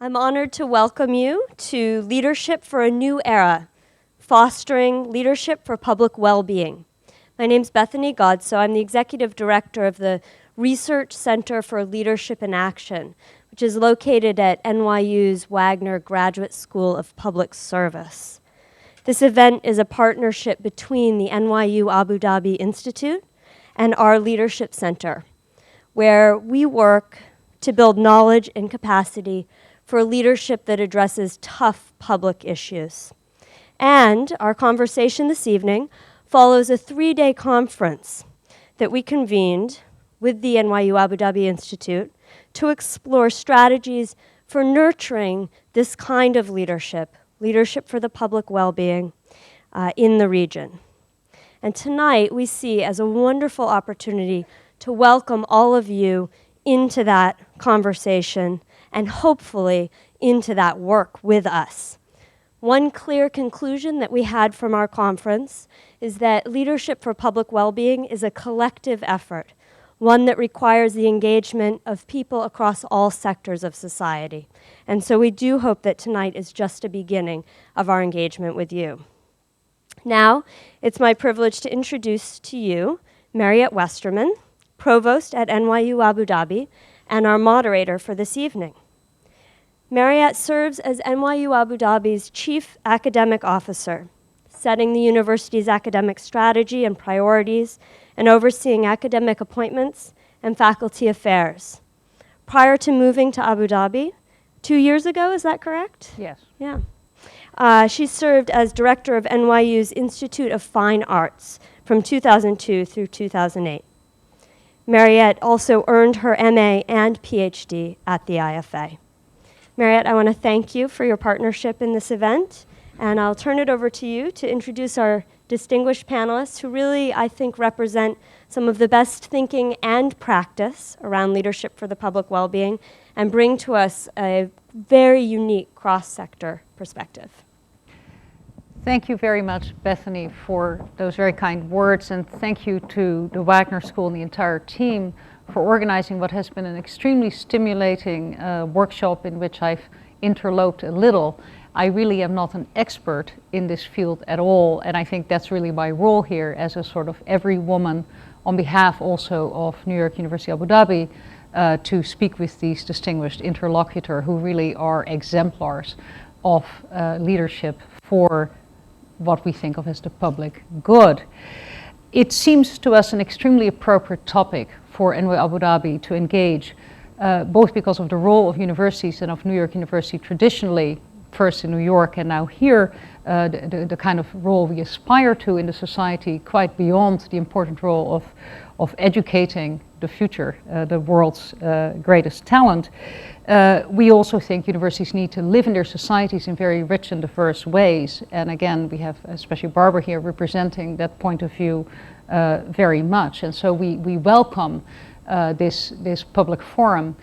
I'm honored to welcome you to Leadership for a New Era, Fostering Leadership for Public Wellbeing. My name's Bethany Godso. I'm the Executive Director of the Research Center for Leadership and Action, which is located at NYU's Wagner Graduate School of Public Service. This event is a partnership between the NYU Abu Dhabi Institute and our Leadership Center, where we work to build knowledge and capacity for leadership that addresses tough public issues. And our conversation this evening follows a 3-day conference that we convened with the NYU Abu Dhabi Institute to explore strategies for nurturing this kind of leadership for the public well-being in the region. And tonight we see as a wonderful opportunity to welcome all of you into that conversation and hopefully into that work with us. One clear conclusion that we had from our conference is that leadership for public well-being is a collective effort, one that requires the engagement of people across all sectors of society. And so we do hope that tonight is just a beginning of our engagement with you. Now, it's my privilege to introduce to you Mariette Westerman, Provost at NYU Abu Dhabi, and our moderator for this evening. Mariette serves as NYU Abu Dhabi's Chief Academic Officer, setting the university's academic strategy and priorities and overseeing academic appointments and faculty affairs. Prior to moving to Abu Dhabi, 2 years ago, is that correct? Yes. Yeah. She served as director of NYU's Institute of Fine Arts from 2002 through 2008. Mariette also earned her MA and PhD at the IFA. Mariette, I want to thank you for your partnership in this event, and I'll turn it over to you to introduce our distinguished panelists who really, I think, represent some of the best thinking and practice around leadership for the public well-being and bring to us a very unique cross-sector perspective. Thank you very much, Bethany, for those very kind words, and thank you to the Wagner School and the entire team for organizing what has been an extremely stimulating workshop in which I've interloped a little. I really am not an expert in this field at all, and I think that's really my role here as a sort of every woman on behalf also of New York University Abu Dhabi to speak with these distinguished interlocutors who really are exemplars of leadership for what we think of as the public good. It seems to us an extremely appropriate topic for NYU Abu Dhabi to engage, both because of the role of universities and of New York University traditionally, first in New York and now here, the kind of role we aspire to in the society, quite beyond the important role of educating the future, the world's greatest talent. We also think universities need to live in their societies in very rich and diverse ways. And again, we have especially Barbara here representing that point of view very much. And so we welcome this public forum.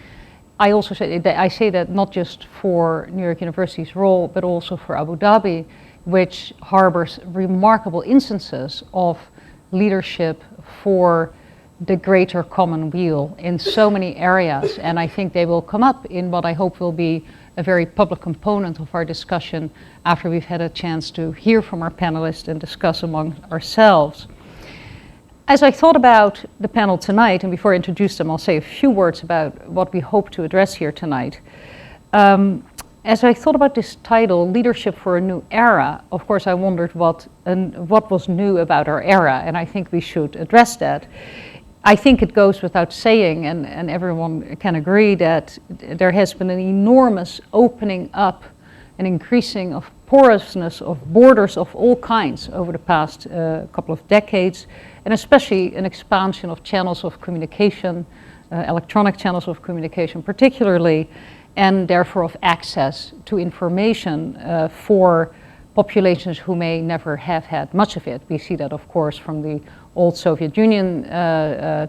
I say that not just for New York University's role, but also for Abu Dhabi, which harbors remarkable instances of leadership for the greater common weal in so many areas. And I think they will come up in what I hope will be a very public component of our discussion after we've had a chance to hear from our panelists and discuss among ourselves. As I thought about the panel tonight, and before I introduce them, I'll say a few words about what we hope to address here tonight. As I thought about this title, Leadership for a New Era, of course I wondered what was new about our era, and I think we should address that. I think it goes without saying, and everyone can agree, that there has been an enormous opening up and increasing of porousness of borders of all kinds over the past couple of decades, and especially an expansion of channels of communication, electronic channels of communication particularly, and therefore of access to information for populations who may never have had much of it. We see that, of course, from the old Soviet Union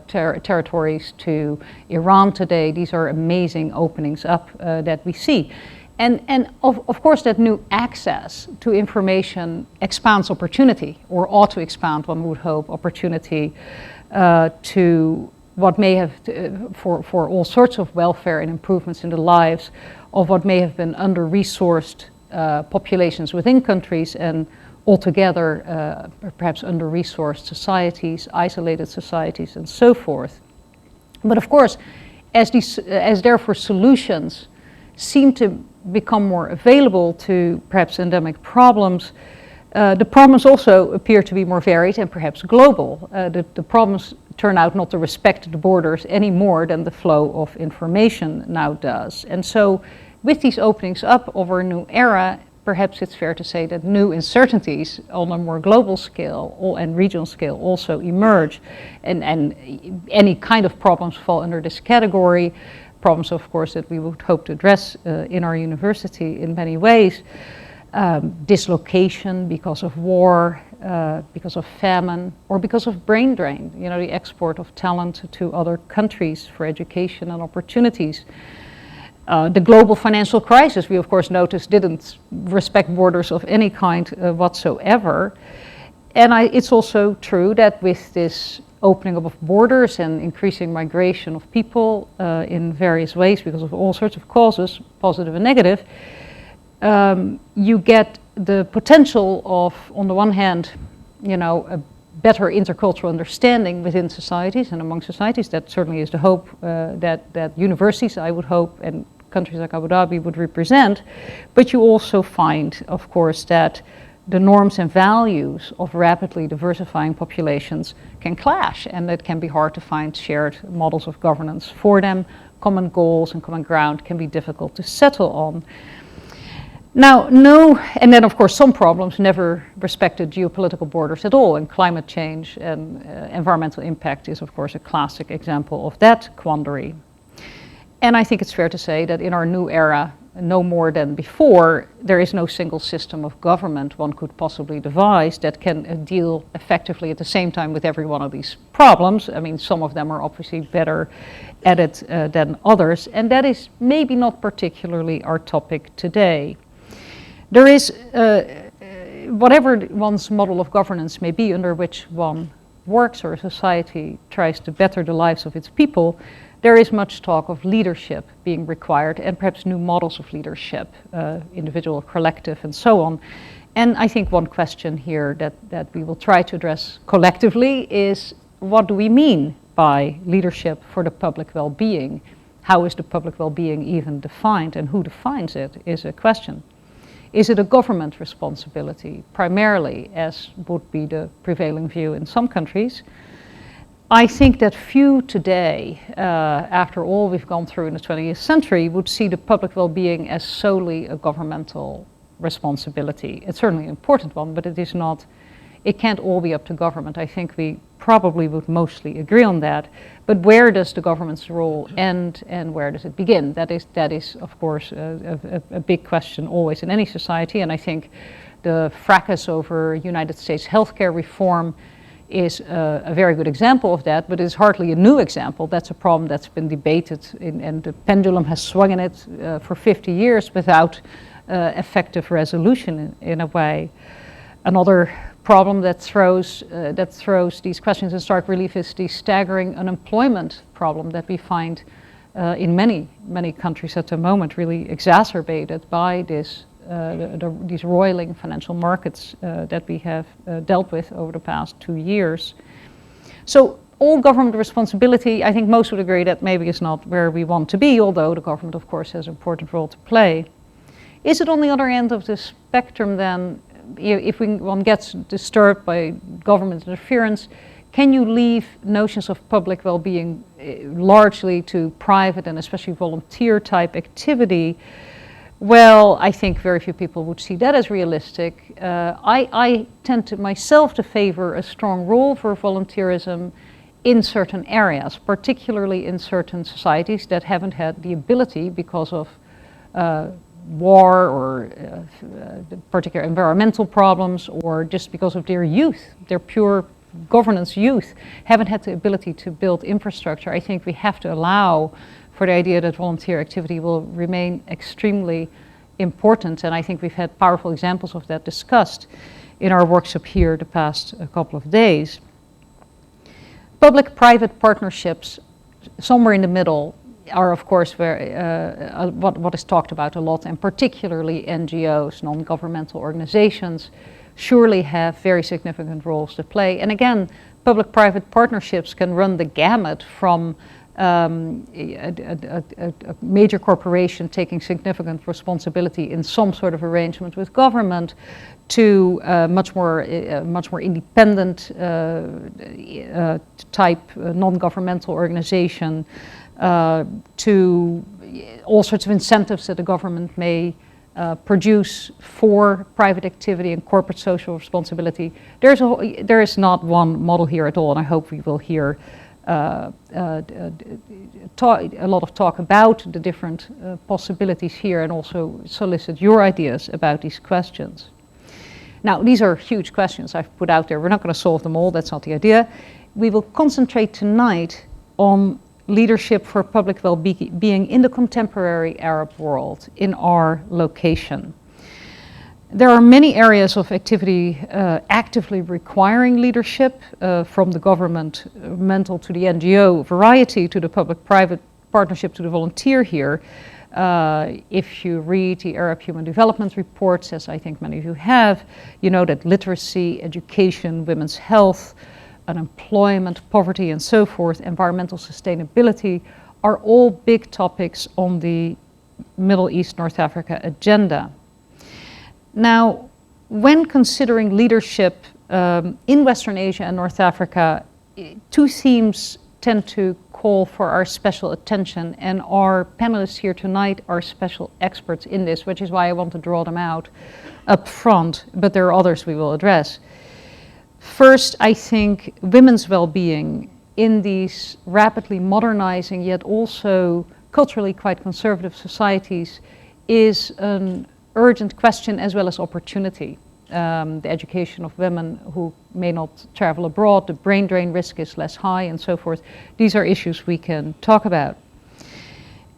territories to Iran today. These are amazing openings up that we see. And of course that new access to information expands opportunity, or ought to expand, one would hope, opportunity to what may have, for all sorts of welfare and improvements in the lives of what may have been under-resourced populations within countries, and altogether perhaps under-resourced societies, isolated societies, and so forth. But of course, as therefore solutions seem to become more available to perhaps endemic problems, the problems also appear to be more varied and perhaps global. The problems turn out not to respect the borders any more than the flow of information now does. And so with these openings up of our new era, perhaps it's fair to say that new uncertainties on a more global scale and regional scale also emerge. And any kind of problems fall under this category. Problems, of course, that we would hope to address in our university in many ways. Dislocation because of war, because of famine, or because of brain drain, you know, the export of talent to other countries for education and opportunities. The global financial crisis, we of course noticed, didn't respect borders of any kind whatsoever. And it's also true that with this opening up of borders and increasing migration of people in various ways because of all sorts of causes, positive and negative, you get the potential of, on the one hand, you know, a better intercultural understanding within societies and among societies. That certainly is the hope that universities, I would hope, and countries like Abu Dhabi would represent. But you also find, of course, that the norms and values of rapidly diversifying populations can clash, and it can be hard to find shared models of governance for them. Common goals and common ground can be difficult to settle on. Now, and then of course some problems never respected geopolitical borders at all, and climate change and environmental impact is of course a classic example of that quandary. And I think it's fair to say that in our new era, no more than before, there is no single system of government one could possibly devise that can deal effectively at the same time with every one of these problems. I mean, some of them are obviously better at it than others, and that is maybe not particularly our topic today. There is, whatever one's model of governance may be under which one works or a society tries to better the lives of its people, there is much talk of leadership being required and perhaps new models of leadership, individual, collective, and so on. And I think one question here that we will try to address collectively is, what do we mean by leadership for the public well-being? How is the public well-being even defined, and who defines it is a question. Is it a government responsibility, primarily, as would be the prevailing view in some countries? I think that few today, after all we've gone through in the 20th century, would see the public well-being as solely a governmental responsibility. It's certainly an important one, but it can't all be up to government. I think we probably would mostly agree on that. But where does the government's role end and where does it begin? That is of course, a big question always in any society. And I think the fracas over United States healthcare reform is a very good example of that, but it's hardly a new example. That's a problem that's been debated and the pendulum has swung in it for 50 years without effective resolution in a way. Another problem that throws these questions in stark relief is the staggering unemployment problem that we find in many countries at the moment, really exacerbated by these roiling financial markets that we have dealt with over the past 2 years. So all government responsibility, I think most would agree that maybe is not where we want to be, although the government of course has an important role to play. Is it on the other end of the spectrum then, if one gets disturbed by government interference, can you leave notions of public well-being largely to private and especially volunteer type activity? Well, I think very few people would see that as realistic. I tend to myself to favor a strong role for volunteerism in certain areas, particularly in certain societies that haven't had the ability because of war or particular environmental problems, or just because of their youth, their pure governance youth, haven't had the ability to build infrastructure. I think we have to allow for the idea that volunteer activity will remain extremely important, and I think we've had powerful examples of that discussed in our workshop here the past couple of days. Public-private partnerships, somewhere in the middle, are of course what is talked about a lot, and particularly NGOs, non-governmental organizations, surely have very significant roles to play. And again, public-private partnerships can run the gamut from a major corporation taking significant responsibility in some sort of arrangement with government to much more independent type non-governmental organization, to all sorts of incentives that the government may produce for private activity and corporate social responsibility. There is not one model here at all, and I hope we will hear a lot of talk about the different possibilities here, and also solicit your ideas about these questions. Now, these are huge questions I've put out there. We're not going to solve them all, that's not the idea. We will concentrate tonight on leadership for public well-being in the contemporary Arab world, in our location. There are many areas of activity actively requiring leadership, from the governmental to the NGO variety to the public-private partnership to the volunteer here. If you read the Arab Human Development Reports, as I think many of you have, you know that literacy, education, women's health, unemployment, poverty and so forth, environmental sustainability are all big topics on the Middle East, North Africa agenda. Now, when considering leadership in Western Asia and North Africa, two themes tend to call for our special attention, and our panelists here tonight are special experts in this, which is why I want to draw them out up front, but there are others we will address. First, I think women's well-being in these rapidly modernizing yet also culturally quite conservative societies is an urgent question as well as opportunity. The education of women who may not travel abroad, the brain drain risk is less high and so forth. These are issues we can talk about.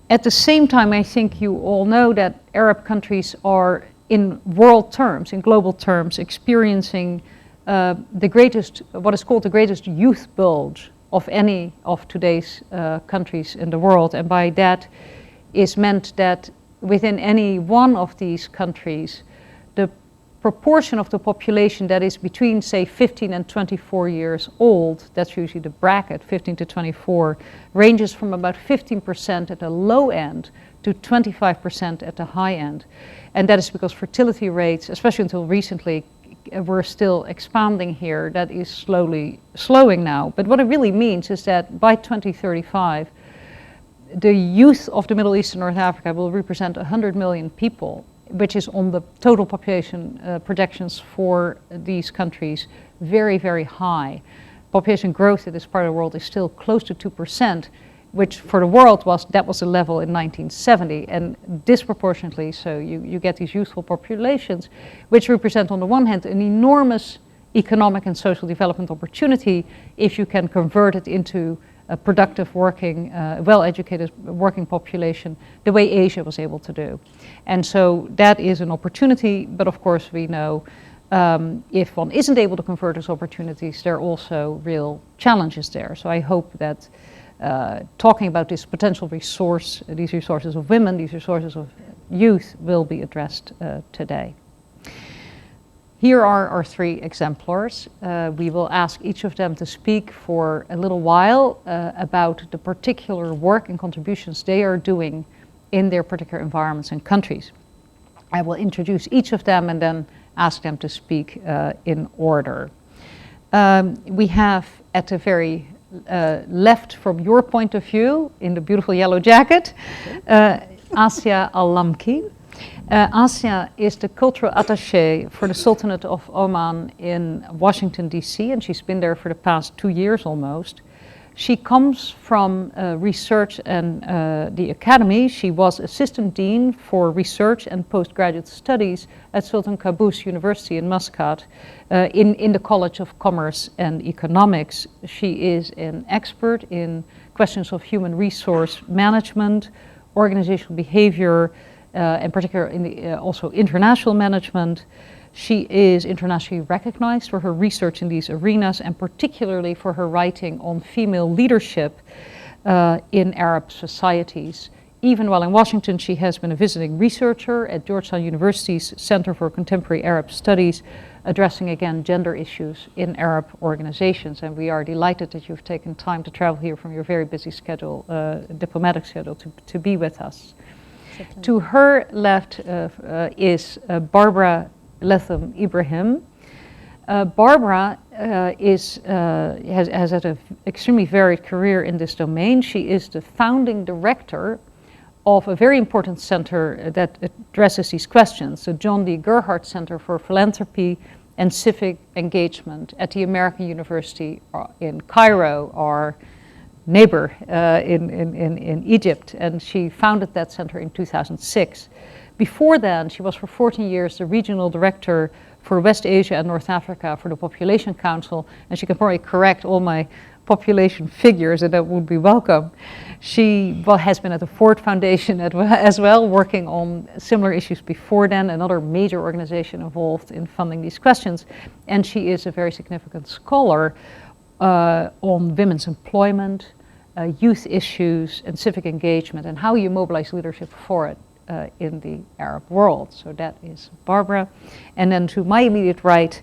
At the same time, I think you all know that Arab countries are, in world terms, in global terms, experiencing the greatest, what is called the greatest youth bulge of any of today's countries in the world. And by that is meant that within any one of these countries, the proportion of the population that is between, say, 15 and 24 years old, that's usually the bracket, 15 to 24, ranges from about 15% at the low end to 25% at the high end. And that is because fertility rates, especially until recently, were still expanding here. That is slowing now. But what it really means is that by 2035, the youth of the Middle East and North Africa will represent 100 million people, which is on the total population projections for these countries very, very high. Population growth in this part of the world is still close to 2%, which for the world was a level in 1970, and disproportionately so you get these youthful populations, which represent on the one hand an enormous economic and social development opportunity if you can convert it into a productive working, well-educated working population, the way Asia was able to do. And so that is an opportunity, but of course we know if one isn't able to convert those opportunities, there are also real challenges there. So I hope that talking about this potential resource, these resources of women, these resources of youth will be addressed today. Here are our three exemplars. We will ask each of them to speak for a little while about the particular work and contributions they are doing in their particular environments and countries. I will introduce each of them and then ask them to speak in order. We have at the very left from your point of view, in the beautiful yellow jacket, Asia Al-Lamki. Asia is the cultural attaché for the Sultanate of Oman in Washington, D.C., and she's been there for the past 2 years almost. She comes from research and the academy. She was assistant dean for research and postgraduate studies at Sultan Qaboos University in Muscat in the College of Commerce and Economics. She is an expert in questions of human resource management, organizational behavior, in particular in the, also international management. She is internationally recognized for her research in these arenas, and particularly for her writing on female leadership in Arab societies. Even while in Washington, she has been a visiting researcher at Georgetown University's Center for Contemporary Arab Studies, addressing again gender issues in Arab organizations. And we are delighted that you've taken time to travel here from your very busy schedule, diplomatic schedule, to be with us. Certainly. To her left is Barbara Lethem Ibrahim. Barbara has had an extremely varied career in this domain. She is the founding director of a very important center that addresses these questions, the John D. Gerhardt Center for Philanthropy and Civic Engagement at the American University in Cairo, our neighbor in Egypt, and she founded that center in 2006. Before then, she was for 14 years the regional director for West Asia and North Africa for the Population Council, and she can probably correct all my population figures, and that would be welcome. She has been at the Ford Foundation as well, working on similar issues before then, another major organization involved in funding these questions. And she is a very significant scholar on women's employment, youth issues, and civic engagement, and how you mobilize leadership for it in the Arab world. So that is Barbara. And then to my immediate right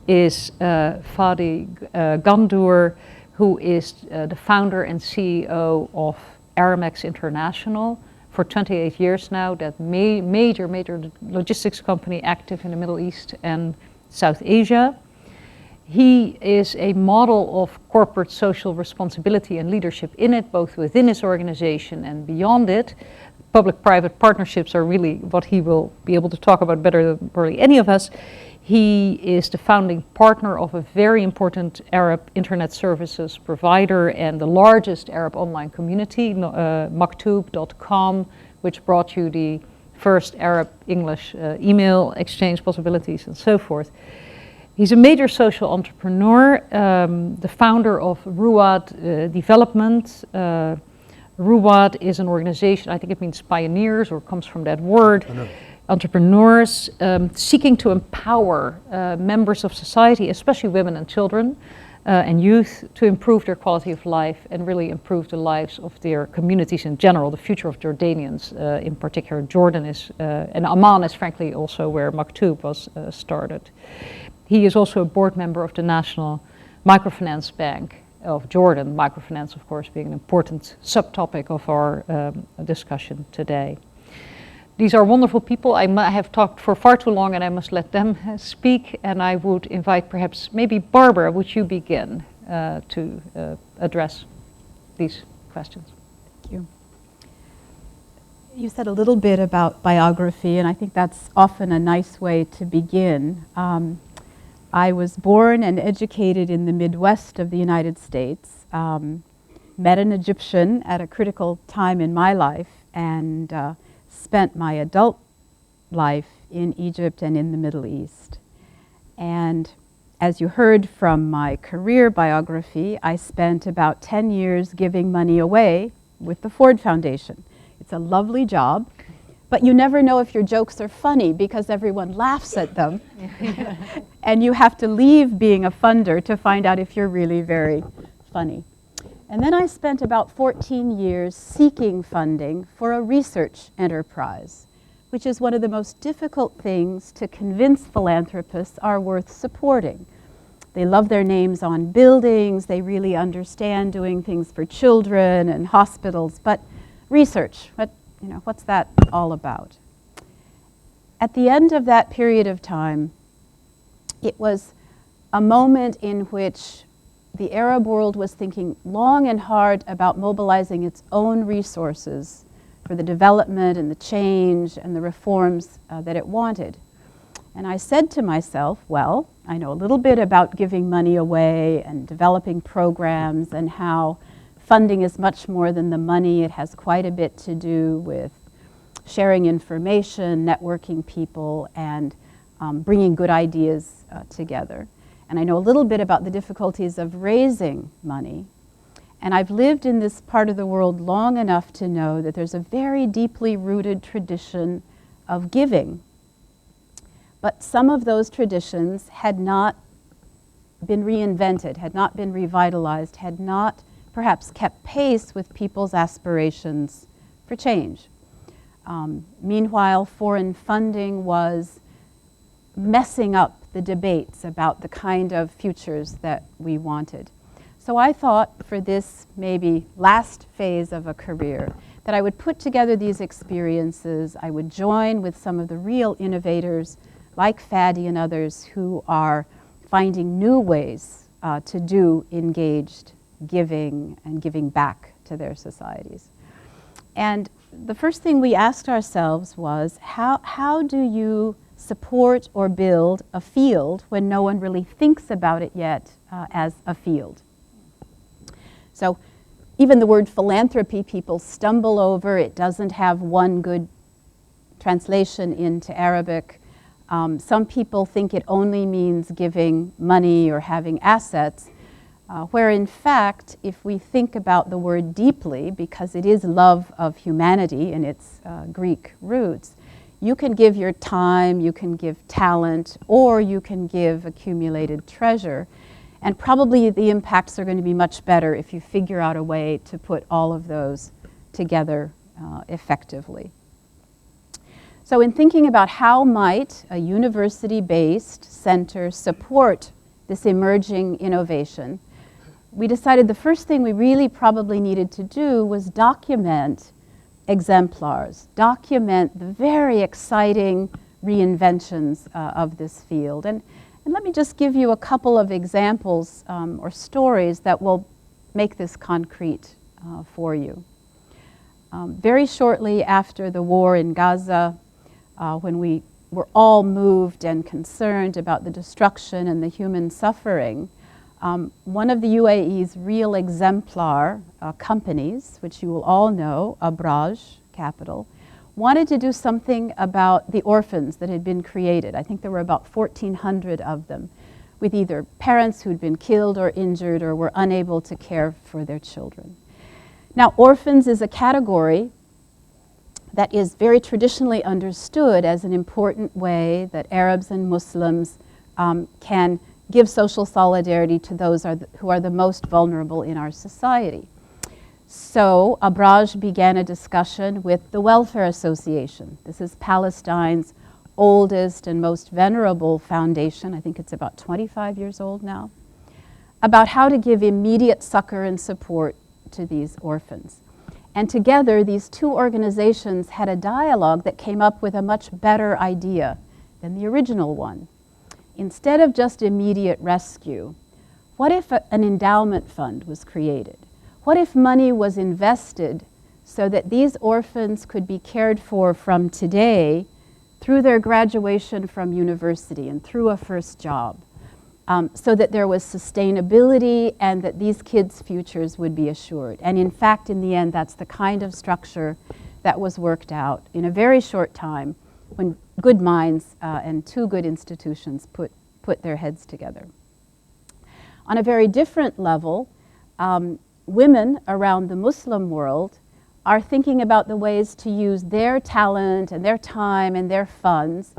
is Fadi Gandour, who is the founder and CEO of Aramex International for 28 years now, that major logistics company active in the Middle East and South Asia. He is a model of corporate social responsibility and leadership in it, both within his organization and beyond it. Public-private partnerships are really what he will be able to talk about better than probably any of us. He is the founding partner of a very important Arab internet services provider and the largest Arab online community, Maktub.com, which brought you the first Arab-English email exchange possibilities and so forth. He's a major social entrepreneur, the founder of NYUAD Development. NYUAD is an organization, I think it means pioneers or comes from that word. Entrepreneurs seeking to empower members of society, especially women and children and youth, to improve their quality of life and really improve the lives of their communities in general, the future of Jordanians in particular. Jordan is, and Amman is frankly also where Maktub was started. He is also a board member of the National Microfinance Bank of Jordan, microfinance of course being an important subtopic of our discussion today. These are wonderful people. I have talked for far too long and I must let them speak, and I would invite perhaps maybe Barbara, would you begin to address these questions? Thank you. You said a little bit about biography, and I think that's often a nice way to begin. I was born and educated in the Midwest of the United States, met an Egyptian at a critical time in my life, and spent my adult life in Egypt and in the Middle East. And as you heard from my career biography, I spent about 10 years giving money away with the Ford Foundation. It's a lovely job, but you never know if your jokes are funny because everyone laughs at them. And you have to leave being a funder to find out if you're really very funny. And then I spent about 14 years seeking funding for a research enterprise, which is one of the most difficult things to convince philanthropists are worth supporting. They love their names on buildings, they really understand doing things for children and hospitals, but research, what's that all about? At the end of that period of time, it was a moment in which the Arab world was thinking long and hard about mobilizing its own resources for the development and the change and the reforms that it wanted. And I said to myself, well, I know a little bit about giving money away and developing programs and how funding is much more than the money. It has quite a bit to do with sharing information, networking people, and bringing good ideas together. And I know a little bit about the difficulties of raising money. And I've lived in this part of the world long enough to know that there's a very deeply rooted tradition of giving, But some of those traditions had not been reinvented, had not been revitalized, had not perhaps kept pace with people's aspirations for change. Meanwhile, foreign funding was messing up the debates about the kind of futures that we wanted. So I thought for this maybe last phase of a career that I would put together these experiences, I would join with some of the real innovators like Fadi and others who are finding new ways to do engaged giving and giving back to their societies. And the first thing we asked ourselves was, how do you support or build a field when no one really thinks about it yet as a field? So even the word philanthropy people stumble over. It doesn't have one good translation into Arabic. Some people think it only means giving money or having assets, where in fact, if we think about the word deeply, because it is love of humanity in its Greek roots, you can give your time, you can give talent, or you can give accumulated treasure. And probably the impacts are going to be much better if you figure out a way to put all of those together effectively. So in thinking about how might a university-based center support this emerging innovation, we decided the first thing we really probably needed to do was document exemplars, document the very exciting reinventions of this field. And let me just give you a couple of examples or stories that will make this concrete for you. Very shortly after the war in Gaza, when we were all moved and concerned about the destruction and the human suffering, one of the UAE's real exemplar companies, which you will all know, Abraj Capital, wanted to do something about the orphans that had been created. I think there were about 1,400 of them, with either parents who'd been killed or injured or were unable to care for their children. Now, orphans is a category that is very traditionally understood as an important way that Arabs and Muslims can give social solidarity to those who are the most vulnerable in our society. So Abraj began a discussion with the Welfare Association. This is Palestine's oldest and most venerable foundation. I think it's about 25 years old now, about how to give immediate succor and support to these orphans. And together, these two organizations had a dialogue that came up with a much better idea than the original one. Instead of just immediate rescue, what if an endowment fund was created? What if money was invested so that these orphans could be cared for from today through their graduation from university and through a first job, so that there was sustainability and that these kids' futures would be assured? And in fact, in the end, that's the kind of structure that was worked out in a very short time when good minds and two good institutions put their heads together. On a very different level, women around the Muslim world are thinking about the ways to use their talent and their time and their funds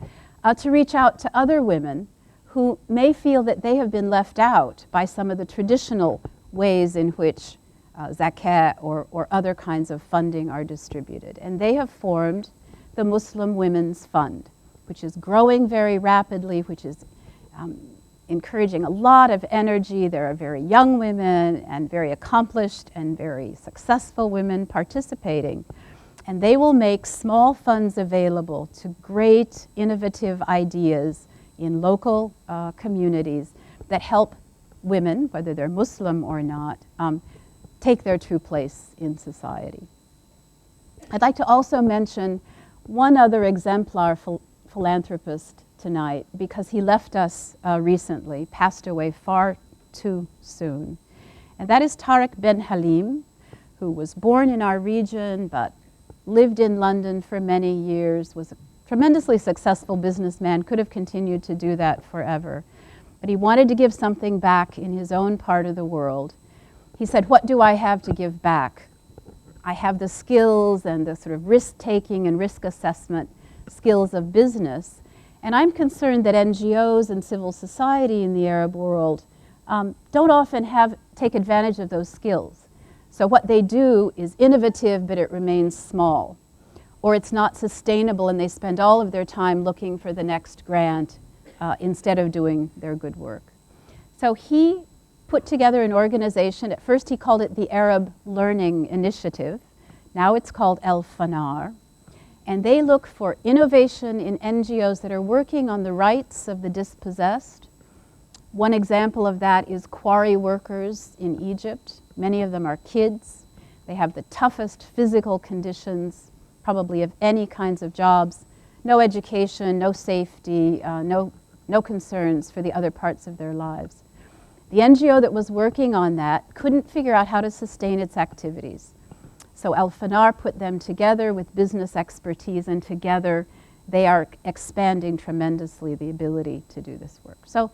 to reach out to other women who may feel that they have been left out by some of the traditional ways in which zakat or other kinds of funding are distributed. And they have formed the Muslim Women's Fund, which is growing very rapidly, which is encouraging a lot of energy. There are very young women and very accomplished and very successful women participating. And they will make small funds available to great innovative ideas in local communities that help women, whether they're Muslim or not, take their true place in society. I'd like to also mention one other exemplar philanthropist tonight, because he left us recently, passed away far too soon. And that is Tariq Ben Halim, who was born in our region but lived in London for many years, was a tremendously successful businessman, could have continued to do that forever. But he wanted to give something back in his own part of the world. He said, "What do I have to give back? I have the skills and the sort of risk-taking and risk assessment skills of business, And I'm concerned that NGOs and civil society in the Arab world don't often take advantage of those skills. So what they do is innovative, but it remains small. Or it's not sustainable and they spend all of their time looking for the next grant instead of doing their good work. So he put together an organization. At first he called it the Arab Learning Initiative. Now it's called El-Fanar. And they look for innovation in NGOs that are working on the rights of the dispossessed. One example of that is quarry workers in Egypt. Many of them are kids. They have the toughest physical conditions probably of any kinds of jobs, no education, no safety, no concerns for the other parts of their lives. The NGO that was working on that couldn't figure out how to sustain its activities. So El-Fanar put them together with business expertise, and together they are expanding tremendously the ability to do this work. So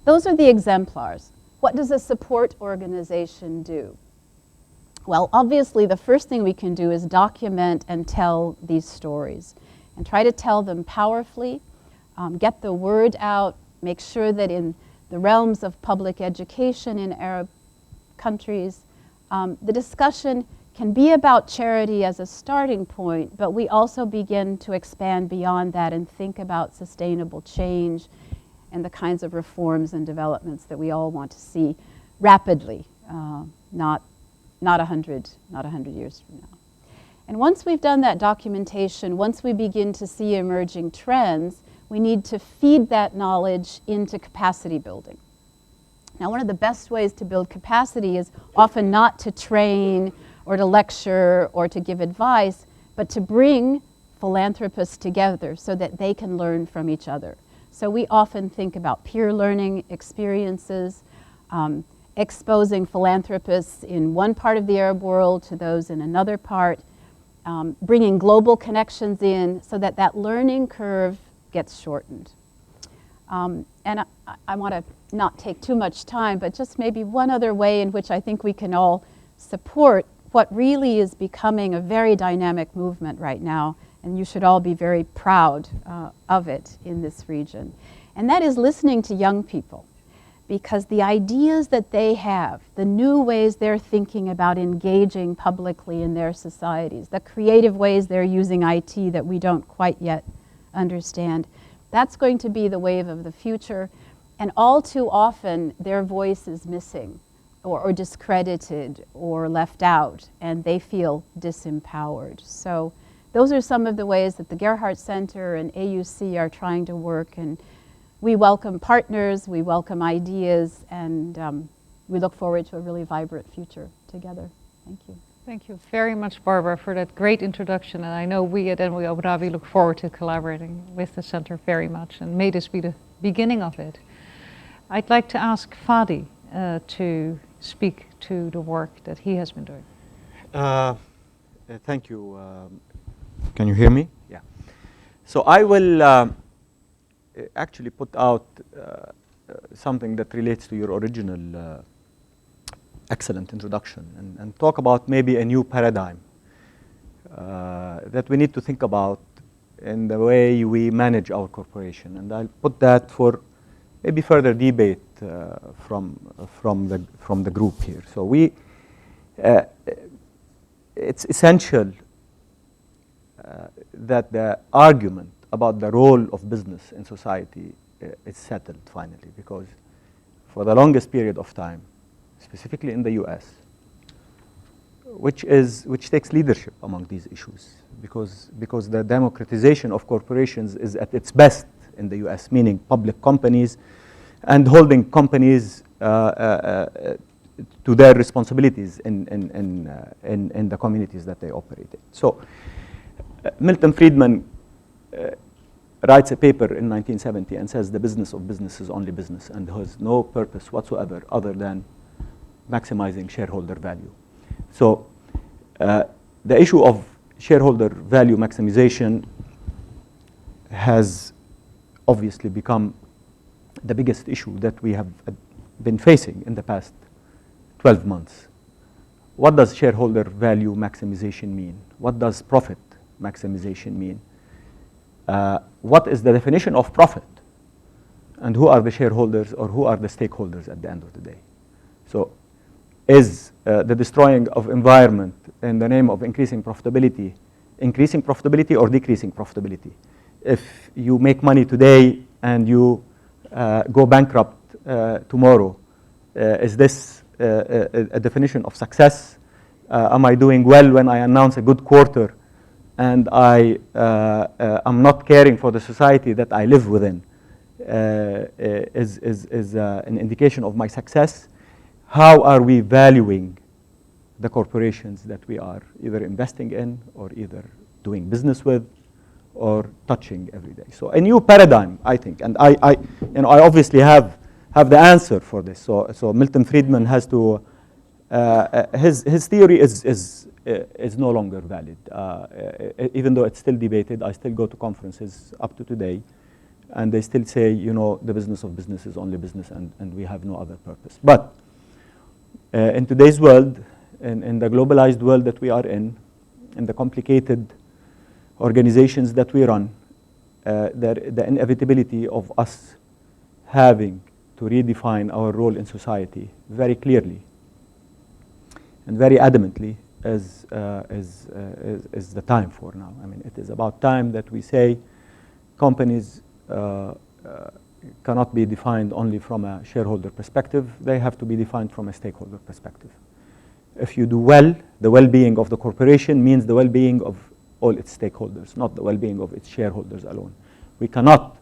those are the exemplars. What does a support organization do? Well, obviously the first thing we can do is document and tell these stories and try to tell them powerfully, get the word out, make sure that in the realms of public education in Arab countries, the discussion can be about charity as a starting point, but we also begin to expand beyond that and think about sustainable change and the kinds of reforms and developments that we all want to see rapidly, not 100 years from now. And once we've done that documentation, once we begin to see emerging trends, we need to feed that knowledge into capacity building. Now, one of the best ways to build capacity is often not to train or to lecture or to give advice, but to bring philanthropists together so that they can learn from each other. So we often think about peer learning experiences, exposing philanthropists in one part of the Arab world to those in another part, bringing global connections in so that that learning curve gets shortened. And I want to not take too much time, but just maybe one other way in which I think we can all support what really is becoming a very dynamic movement right now, and you should all be very proud of it in this region. And that is listening to young people, because the ideas that they have, the new ways they're thinking about engaging publicly in their societies, the creative ways they're using IT that we don't quite yet understand, that's going to be the wave of the future. And all too often, their voice is missing or discredited or left out, and they feel disempowered. So those are some of the ways that the Gerhardt Center and AUC are trying to work, and we welcome partners, we welcome ideas, and we look forward to a really vibrant future together. Thank you. Thank you very much, Barbara, for that great introduction. And I know we at NYUAD Abu Dhabi look forward to collaborating with the center very much, and may this be the beginning of it. I'd like to ask Fadi to speak to the work that he has been doing. Thank you. Can you hear me? Yeah. So I will actually put out something that relates to your original excellent introduction, and talk about maybe a new paradigm that we need to think about in the way we manage our corporation. And I'll put that for maybe further debate from the group here. So it's essential that the argument about the role of business in society is settled finally, because for the longest period of time, specifically in the US, which takes leadership among these issues, because the democratization of corporations is at its best in the US, meaning public companies and holding companies to their responsibilities in the communities that they operate in. So Milton Friedman writes a paper in 1970 and says the business of business is only business and has no purpose whatsoever other than maximizing shareholder value. So the issue of shareholder value maximization has obviously become the biggest issue that we have been facing in the past 12 months. What does shareholder value maximization mean? What does profit maximization mean? what is the definition of profit, and who are the shareholders or who are the stakeholders at the end of the day. So is the destroying of environment in the name of increasing profitability or decreasing profitability? If you make money today and you go bankrupt tomorrow, is this a definition of success? Am I doing well when I announce a good quarter and I'm not caring for the society that I live within? Is an indication of my success? How are we valuing the corporations that we are either investing in or either doing business with or touching every day? So a new paradigm, I think, and I obviously have the answer for this. So Milton Friedman has to, his theory is no longer valid, even though it's still debated. I still go to conferences up to today, and they still say, the business of business is only business, and we have no other purpose. But in today's world, in the globalized world that we are in the complicated organizations that we run, the inevitability of us having to redefine our role in society very clearly and very adamantly is the time for now. I mean, it is about time that we say companies cannot be defined only from a shareholder perspective. They have to be defined from a stakeholder perspective. If you do well, the well-being of the corporation means the well-being of all its stakeholders, not the well-being of its shareholders alone. We cannot.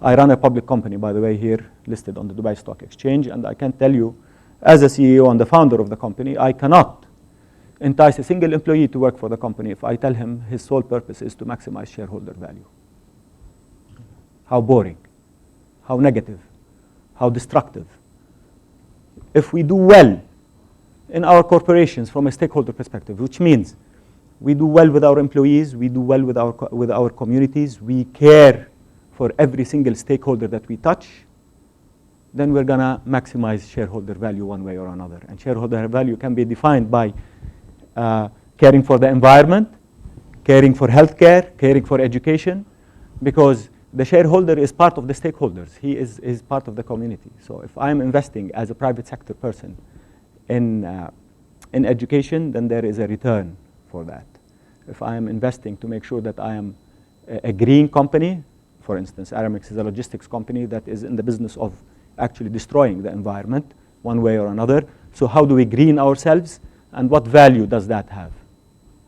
I run a public company, by the way, here listed on the Dubai Stock Exchange, and I can tell you, as a CEO and the founder of the company, I cannot entice a single employee to work for the company if I tell him his sole purpose is to maximize shareholder value. How boring, how negative, how destructive. If we do well in our corporations from a stakeholder perspective, which means we do well with our employees, we do well with our communities, we care for every single stakeholder that we touch, then we're going to maximize shareholder value one way or another. And shareholder value can be defined by caring for the environment, caring for healthcare, caring for education, because the shareholder is part of the stakeholders. He is part of the community. So if I'm investing as a private sector person in education, then there is a return for that. If I am investing to make sure that I am a green company, for instance, Aramex is a logistics company that is in the business of actually destroying the environment one way or another. So how do we green ourselves, and what value does that have?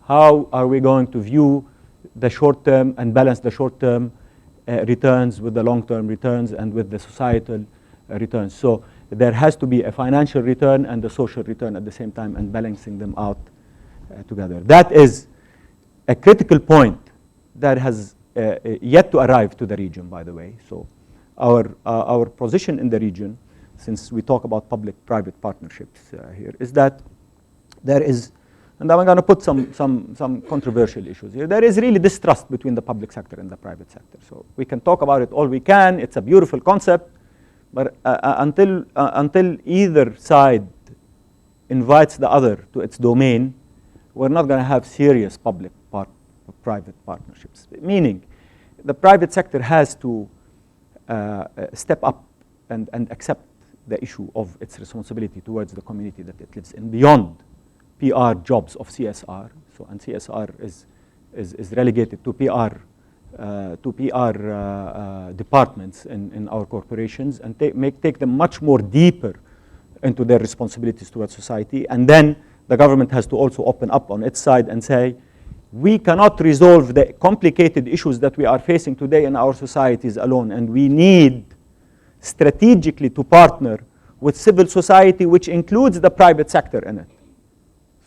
How are we going to view the short term and balance the short term returns with the long-term returns and with the societal returns? So there has to be a financial return and a social return at the same time, and balancing them out together. That is a critical point that has yet to arrive to the region, by the way. So our position in the region, since we talk about public-private partnerships here, is that there is, and I'm going to put some controversial issues here. There is really distrust between the public sector and the private sector. So we can talk about it all we can. It's a beautiful concept, but until either side invites the other to its domain, we're not going to have serious public-private partnerships. Meaning, the private sector has to step up and accept the issue of its responsibility towards the community that it lives in, beyond PR jobs of CSR. So, and CSR is relegated to PR departments in our corporations, and take them much more deeper into their responsibilities towards society. And then the government has to also open up on its side and say, we cannot resolve the complicated issues that we are facing today in our societies alone, and we need strategically to partner with civil society, which includes the private sector in it.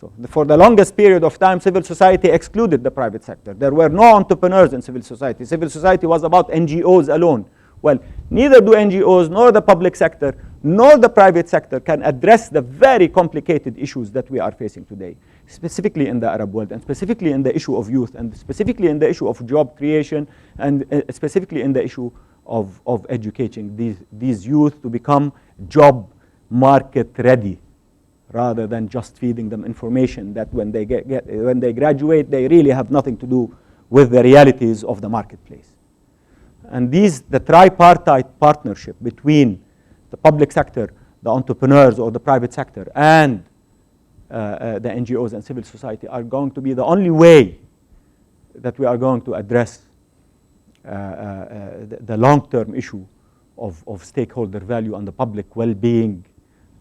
So for the longest period of time, civil society excluded the private sector. There were no entrepreneurs in civil society. Civil society was about NGOs alone. Well, neither do NGOs, nor the public sector, nor the private sector can address the very complicated issues that we are facing today, specifically in the Arab world, and specifically in the issue of youth, and specifically in the issue of job creation, and specifically in the issue of educating these youth to become job market ready, rather than just feeding them information that when they graduate, they really have nothing to do with the realities of the marketplace. And the tripartite partnership between the public sector, the entrepreneurs or the private sector, and the NGOs and civil society are going to be the only way that we are going to address the long-term issue of stakeholder value and the public well-being,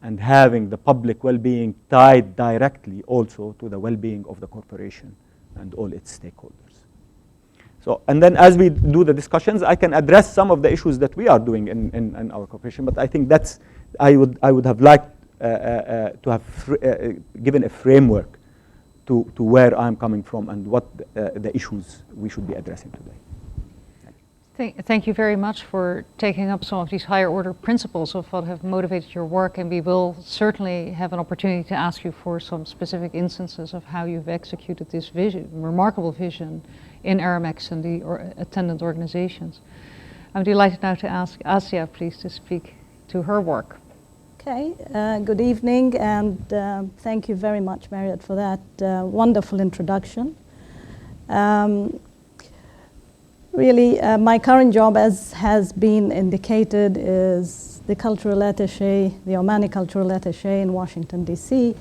and having the public well-being tied directly also to the well-being of the corporation and all its stakeholders. So, and then as we do the discussions, I can address some of the issues that we are doing in our corporation, but I think that's, I would have liked to have given a framework to where I'm coming from and what the issues we should be addressing today. Thank you very much for taking up some of these higher order principles of what have motivated your work, and we will certainly have an opportunity to ask you for some specific instances of how you've executed this vision, remarkable vision in Aramex and the attendant organizations. I'm delighted now to ask Asia, please, to speak to her work. Okay, good evening, and thank you very much, Marriott, for that wonderful introduction. Really, my current job, as has been indicated, is the cultural attaché, the Omani cultural attaché in Washington, D.C.,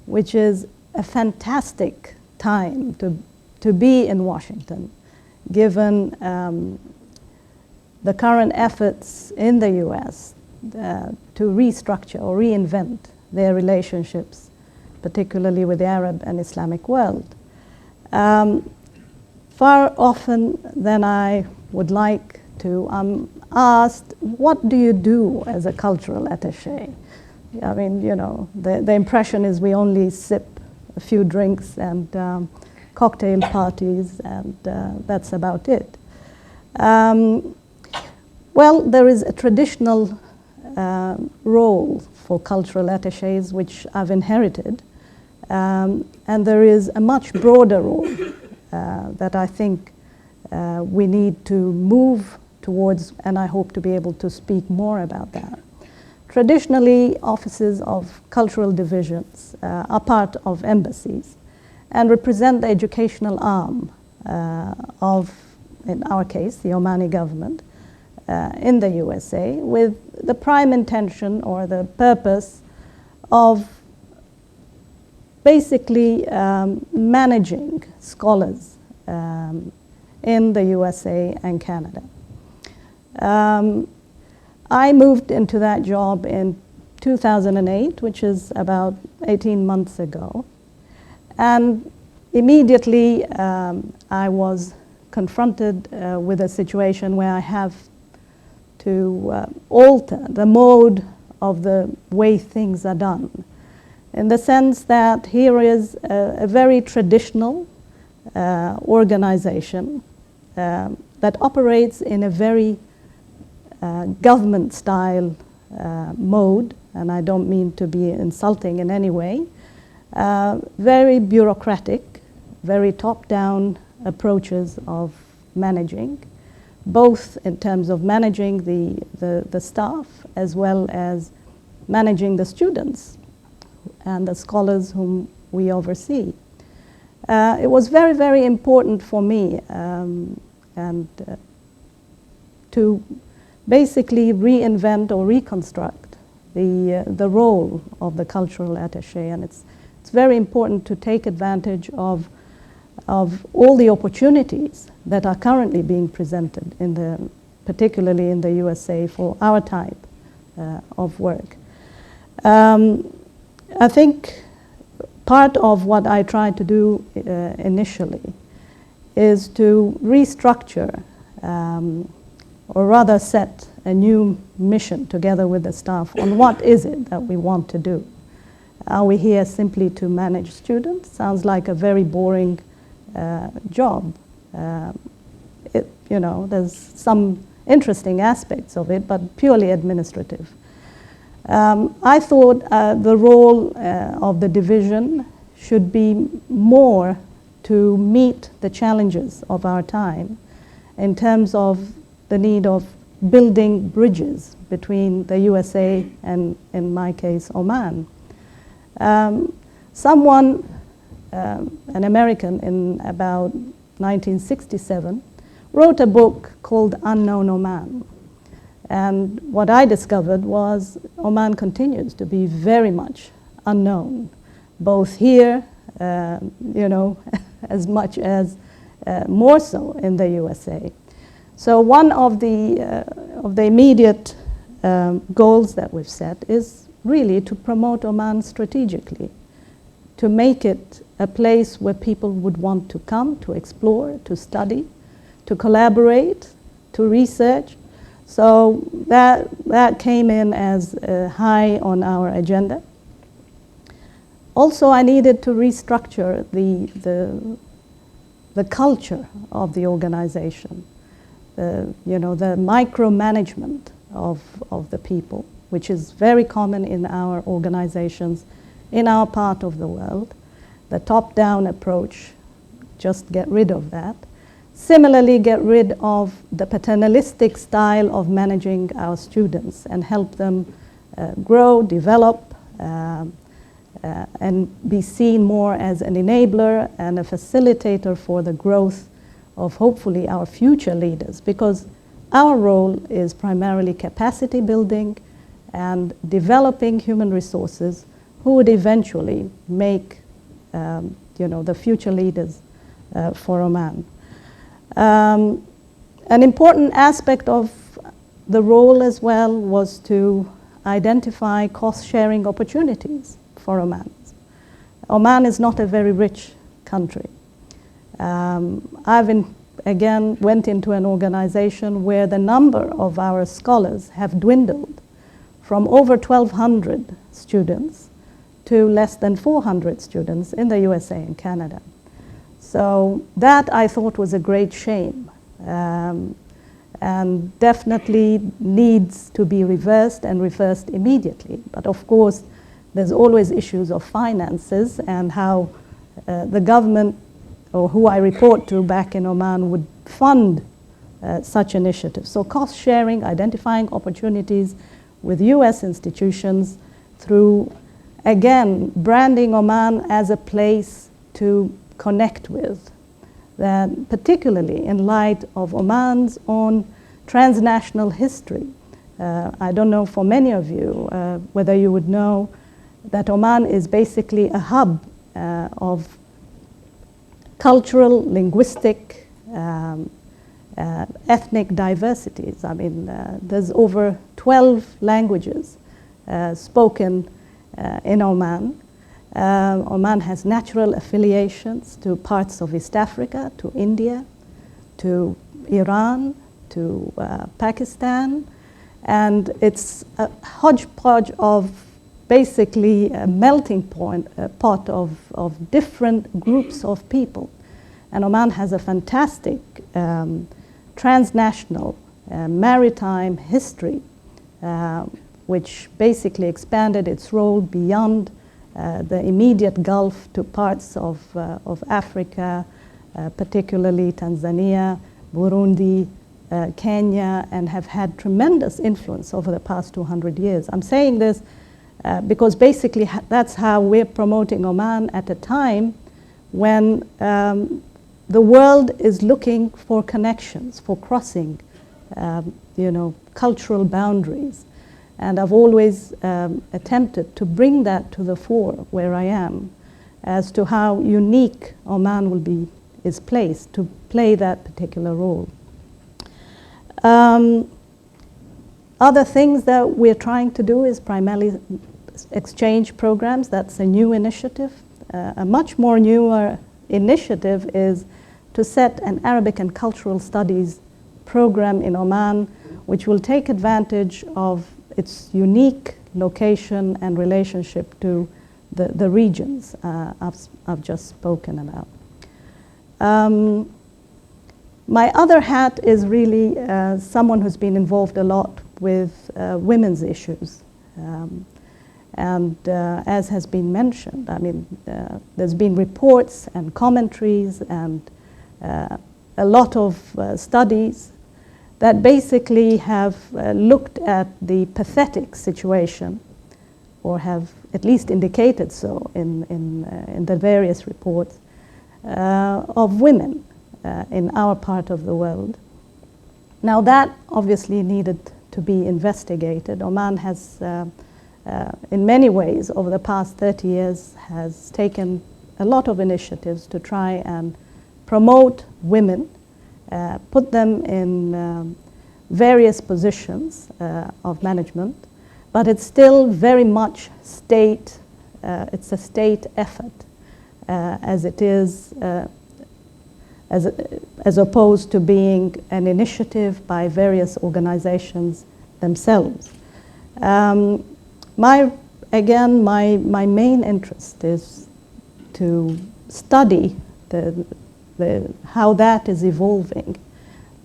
which is a fantastic time to be in Washington, given the current efforts in the U.S. To restructure or reinvent their relationships, particularly with the Arab and Islamic world. Far often than I would like to, I'm asked, what do you do as a cultural attaché? I mean, you know, the impression is we only sip a few drinks and cocktail parties, and that's about it. Well, there is a traditional role for cultural attachés, which I've inherited, and there is a much broader role that I think we need to move towards, and I hope to be able to speak more about that. Traditionally, offices of cultural divisions are part of embassies and represent the educational arm of, in our case, the Omani government in the USA, with the prime intention or the purpose of basically managing scholars in the USA and Canada. I moved into that job in 2008, which is about 18 months ago. And immediately I was confronted with a situation where I have to alter the mode of the way things are done, in the sense that here is a very traditional organization that operates in a very government-style mode, and I don't mean to be insulting in any way, very bureaucratic, very top-down approaches of managing, both in terms of managing the staff as well as managing the students and the scholars whom we oversee. It was very, very important for me to basically reinvent or reconstruct the role of the cultural attaché, and it's very important to take advantage of all the opportunities that are currently being presented particularly in the USA for our type of work. I think part of what I tried to do initially is to restructure or rather set a new mission together with the staff on what is it that we want to do. Are we here simply to manage students? Sounds like a very boring job. You know, there's some interesting aspects of it, but purely administrative. I thought the role of the division should be more to meet the challenges of our time in terms of the need of building bridges between the USA and, in my case, Oman. Someone, an American in about 1967, wrote a book called Unknown Oman. And what I discovered was Oman continues to be very much unknown, both here, as much as more so in the USA. So one of the immediate goals that we've set is really to promote Oman strategically, to make it a place where people would want to come, to explore, to study, to collaborate, to research. So that came in as high on our agenda. Also, I needed to restructure the culture of the organization, the micromanagement of the people, which is very common in our organizations in our part of the world. The top-down approach, just get rid of that. Similarly, get rid of the paternalistic style of managing our students and help them grow, develop, and be seen more as an enabler and a facilitator for the growth of hopefully our future leaders, because our role is primarily capacity building and developing human resources who would eventually make the future leaders for Oman. An important aspect of the role as well was to identify cost-sharing opportunities for Oman. Oman is not a very rich country. Again, went into an organization where the number of our scholars have dwindled from over 1,200 students to less than 400 students in the USA and Canada. So that I thought was a great shame, and definitely needs to be reversed and reversed immediately. But of course, there's always issues of finances and how the government, or who I report to back in Oman, would fund such initiatives. So cost sharing, identifying opportunities with US institutions through, again, branding Oman as a place to connect with, that particularly in light of Oman's own transnational history. I don't know for many of you whether you would know that Oman is basically a hub of cultural, linguistic, ethnic diversities. I mean, there's over 12 languages spoken in Oman. Oman has natural affiliations to parts of East Africa, to India, to Iran, to Pakistan, and it's a hodgepodge of basically a melting pot of different groups of people. And Oman has a fantastic transnational maritime history, which basically expanded its role beyond the immediate Gulf to parts of Africa, particularly Tanzania, Burundi, Kenya, and have had tremendous influence over the past 200 years. I'm saying this because basically that's how we're promoting Oman at a time when the world is looking for connections, for crossing, cultural boundaries. And I've always attempted to bring that to the fore where I am, as to how unique Oman is placed to play that particular role. Other things that we're trying to do is primarily exchange programs. That's a new initiative. A much more newer initiative is to set an Arabic and cultural studies program in Oman, which will take advantage of its unique location and relationship to the regions I've just spoken about. My other hat is really someone who's been involved a lot with women's issues. And as has been mentioned, I mean, there's been reports and commentaries and a lot of studies that basically have looked at the pathetic situation, or have at least indicated so in the various reports, of women in our part of the world. Now that obviously needed to be investigated. Oman has, in many ways, over the past 30 years, has taken a lot of initiatives to try and promote women, put them in various positions of management, but it's still very much state, it's a state effort, as it is, as opposed to being an initiative by various organizations themselves. My main interest is to study how that is evolving,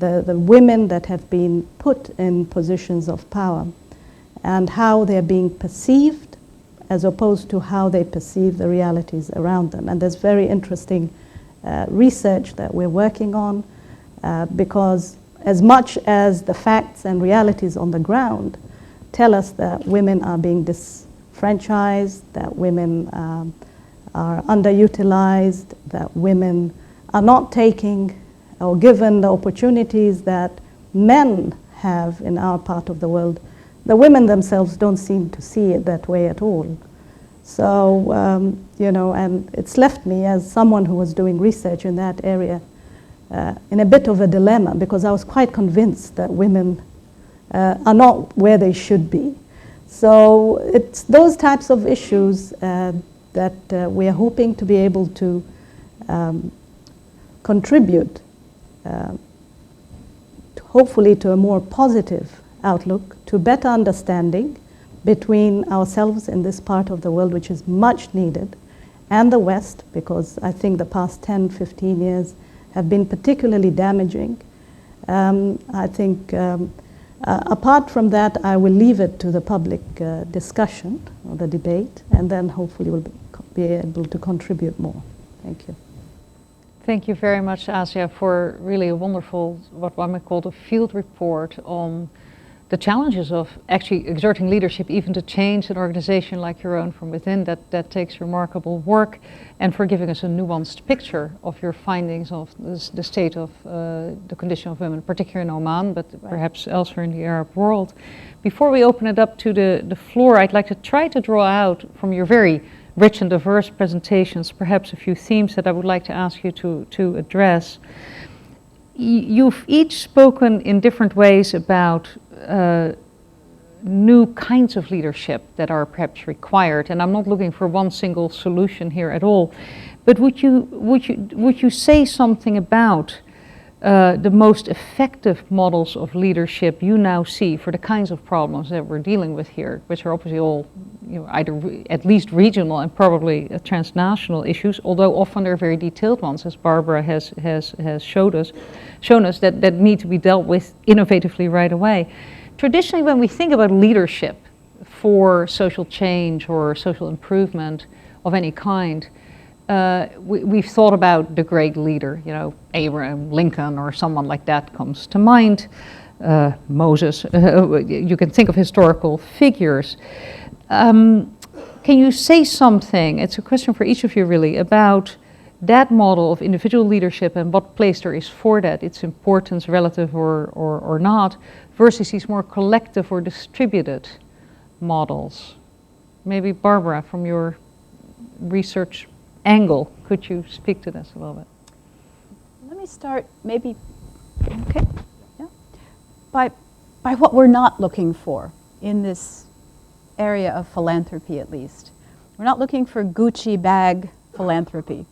the women that have been put in positions of power and how they're being perceived as opposed to how they perceive the realities around them. And there's very interesting research that we're working on because as much as the facts and realities on the ground tell us that women are being disfranchised, that women are underutilized, that women are not taking or given the opportunities that men have in our part of the world, the women themselves don't seem to see it that way at all. So, you know, and it's left me as someone who was doing research in that area in a bit of a dilemma, because I was quite convinced that women are not where they should be. So it's those types of issues that we are hoping to be able to contribute hopefully to a more positive outlook, to better understanding between ourselves in this part of the world, which is much needed, and the West, because I think the past 10, 15 years have been particularly damaging. I think apart from that, I will leave it to the public discussion or the debate, and then hopefully we'll be able to contribute more. Thank you. Thank you very much, Asia, for really a wonderful, what one might call a field report on the challenges of actually exerting leadership, even to change an organization like your own from within. That takes remarkable work, and for giving us a nuanced picture of your findings of the state of the condition of women, particularly in Oman, but perhaps elsewhere in the Arab world. Before we open it up to the floor, I'd like to try to draw out from your very rich and diverse presentations perhaps a few themes that I would like to ask you to address. You've each spoken in different ways about new kinds of leadership that are perhaps required, and I'm not looking for one single solution here at all, but would you say something about the most effective models of leadership you now see for the kinds of problems that we're dealing with here, which are obviously all, you know, either at least regional and probably transnational issues, although often they're very detailed ones, as Barbara has shown us that need to be dealt with innovatively right away. Traditionally, when we think about leadership for social change or social improvement of any kind, we've thought about the great leader, you know, Abraham Lincoln or someone like that comes to mind, Moses. You can think of historical figures. Can you say something, it's a question for each of you really, about that model of individual leadership and what place there is for that, its importance relative or not, versus these more collective or distributed models? Maybe Barbara, from your research angle, could you speak to this a little bit? Let me start maybe, okay, yeah, by what we're not looking for in this area of philanthropy, at least. We're not looking for Gucci bag philanthropy.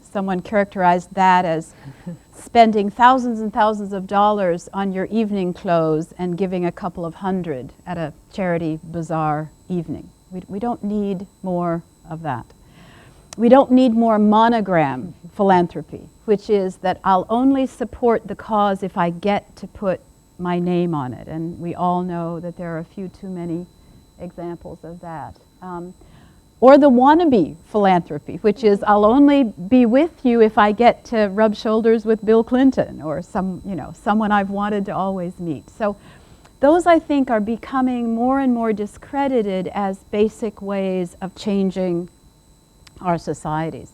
Someone characterized that as spending thousands and thousands of dollars on your evening clothes and giving a couple of hundred at a charity bazaar evening. We don't need more of that. We don't need more monogram philanthropy, which is that I'll only support the cause if I get to put my name on it. And we all know that there are a few too many examples of that. Or the wannabe philanthropy, which is I'll only be with you if I get to rub shoulders with Bill Clinton or someone I've wanted to always meet. So those, I think, are becoming more and more discredited as basic ways of changing our societies.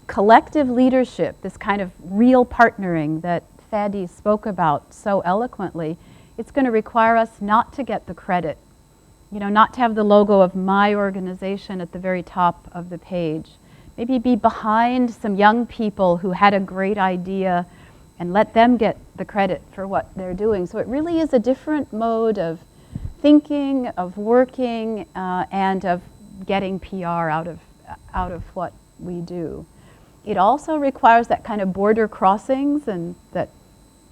Collective leadership, this kind of real partnering that Fadi spoke about so eloquently, it's going to require us not to get the credit, not to have the logo of my organization at the very top of the page. Maybe be behind some young people who had a great idea and let them get the credit for what they're doing. So it really is a different mode of thinking, of working, and of getting PR out of what we do. It also requires that kind of border crossings and that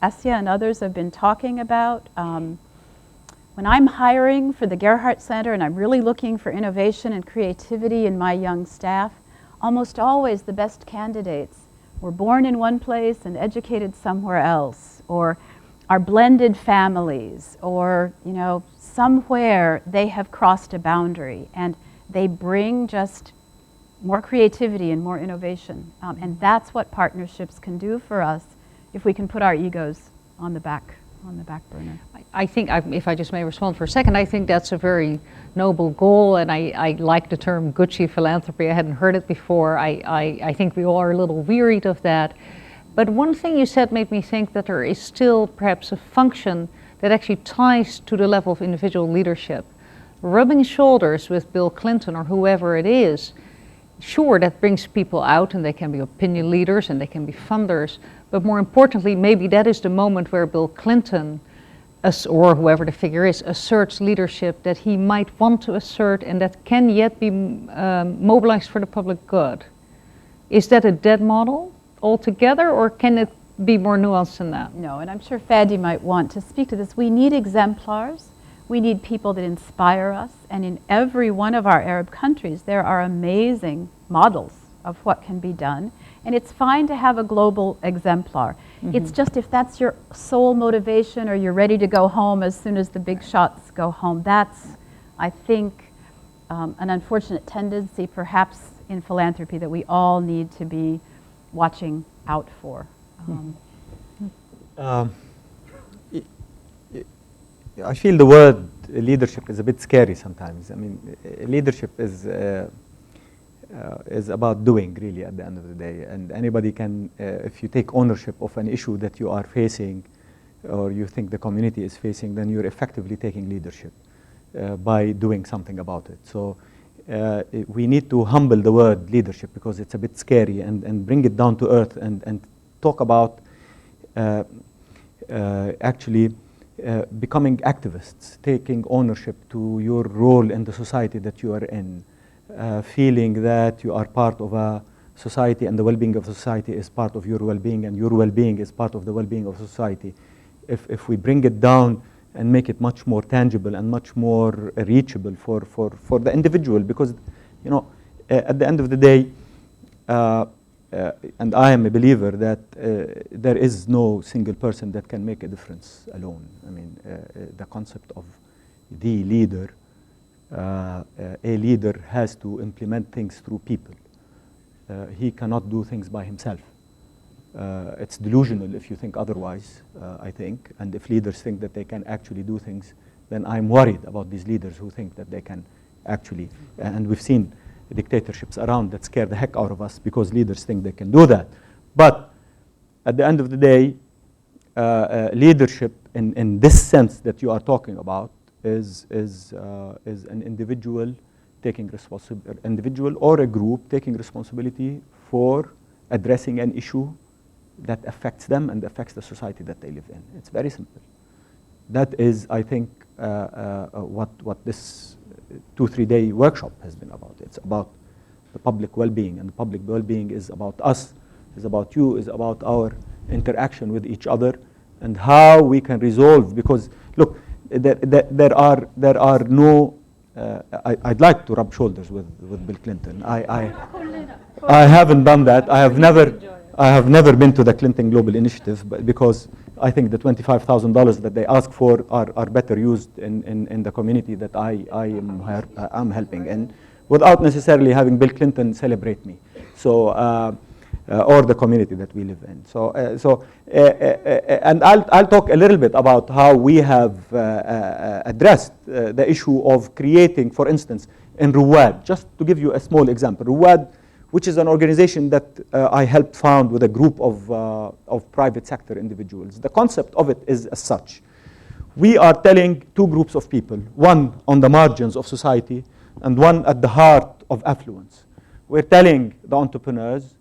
Asya and others have been talking about. When I'm hiring for the Gerhardt Center and I'm really looking for innovation and creativity in my young staff, almost always the best candidates were born in one place and educated somewhere else, or are blended families, or somewhere they have crossed a boundary and they bring just more creativity and more innovation. And that's what partnerships can do for us if we can put our egos on the back burner. I think, if I just may respond for a second, I think that's a very noble goal, and I like the term Gucci philanthropy. I hadn't heard it before. I think we all are a little wearied of that. But one thing you said made me think that there is still perhaps a function that actually ties to the level of individual leadership. Rubbing shoulders with Bill Clinton or whoever it is, sure, that brings people out and they can be opinion leaders and they can be funders, but more importantly, maybe that is the moment where Bill Clinton, or whoever the figure is, asserts leadership that he might want to assert and that can yet be mobilized for the public good. Is that a dead model altogether, or can it be more nuanced than that? No, and I'm sure Fadi might want to speak to this. We need exemplars. We need people that inspire us, and in every one of our Arab countries there are amazing models of what can be done, and it's fine to have a global exemplar. Mm-hmm. It's just if that's your sole motivation or you're ready to go home as soon as the big shots go home, that's, I think, an unfortunate tendency perhaps in philanthropy that we all need to be watching out for. I feel the word leadership is a bit scary sometimes. I mean, leadership is about doing, really, at the end of the day. And anybody can, if you take ownership of an issue that you are facing or you think the community is facing, then you're effectively taking leadership by doing something about it. So we need to humble the word leadership because it's a bit scary, and bring it down to earth and talk about actually becoming activists, taking ownership to your role in the society that you are in, feeling that you are part of a society and the well-being of society is part of your well-being and your well-being is part of the well-being of society. If we bring it down and make it much more tangible and much more reachable for the individual, because at the end of the day, and I am a believer that there is no single person that can make a difference alone. I mean, the concept of the leader, a leader has to implement things through people. He cannot do things by himself. It's delusional if you think otherwise, I think. And if leaders think that they can actually do things, then I'm worried about these leaders who think that they can actually, and we've seen dictatorships around that scare the heck out of us because leaders think they can do that. But at the end of the day, leadership in this sense that you are talking about is an individual taking responsibility, individual or a group taking responsibility for addressing an issue that affects them and affects the society that they live in. It's very simple. That is, I think, what this 2-3 day workshop has been about. It's about the public well-being, and the public well-being is about us, is about you, is about our interaction with each other and how we can resolve. Because look, there are no. I'd like to rub shoulders with Bill Clinton. I haven't done that. I have never been to the Clinton Global Initiative, but because I think the $25,000 that they ask for are better used in the community that I'm helping in, without necessarily having Bill Clinton celebrate me. So. Or the community that we live in. And I'll talk a little bit about how we have addressed the issue of creating, for instance, in NYUAD. Just to give you a small example, NYUAD, which is an organization that I helped found with a group of private sector individuals. The concept of it is as such. We are telling two groups of people, one on the margins of society and one at the heart of affluence. We're telling the entrepreneurs,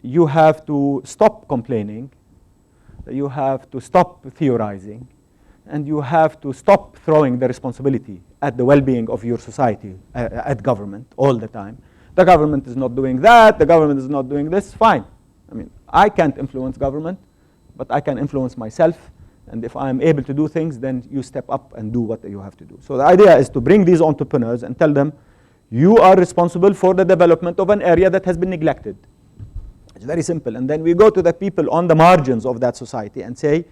you have to stop complaining, you have to stop theorizing, and you have to stop throwing the responsibility at the well-being of your society, at government all the time. The government is not doing that, the government is not doing this, fine. I mean, I can't influence government, but I can influence myself. And if I'm able to do things, then you step up and do what you have to do. So the idea is to bring these entrepreneurs and tell them, you are responsible for the development of an area that has been neglected. It's very simple. And then we go to the people on the margins of that society and say,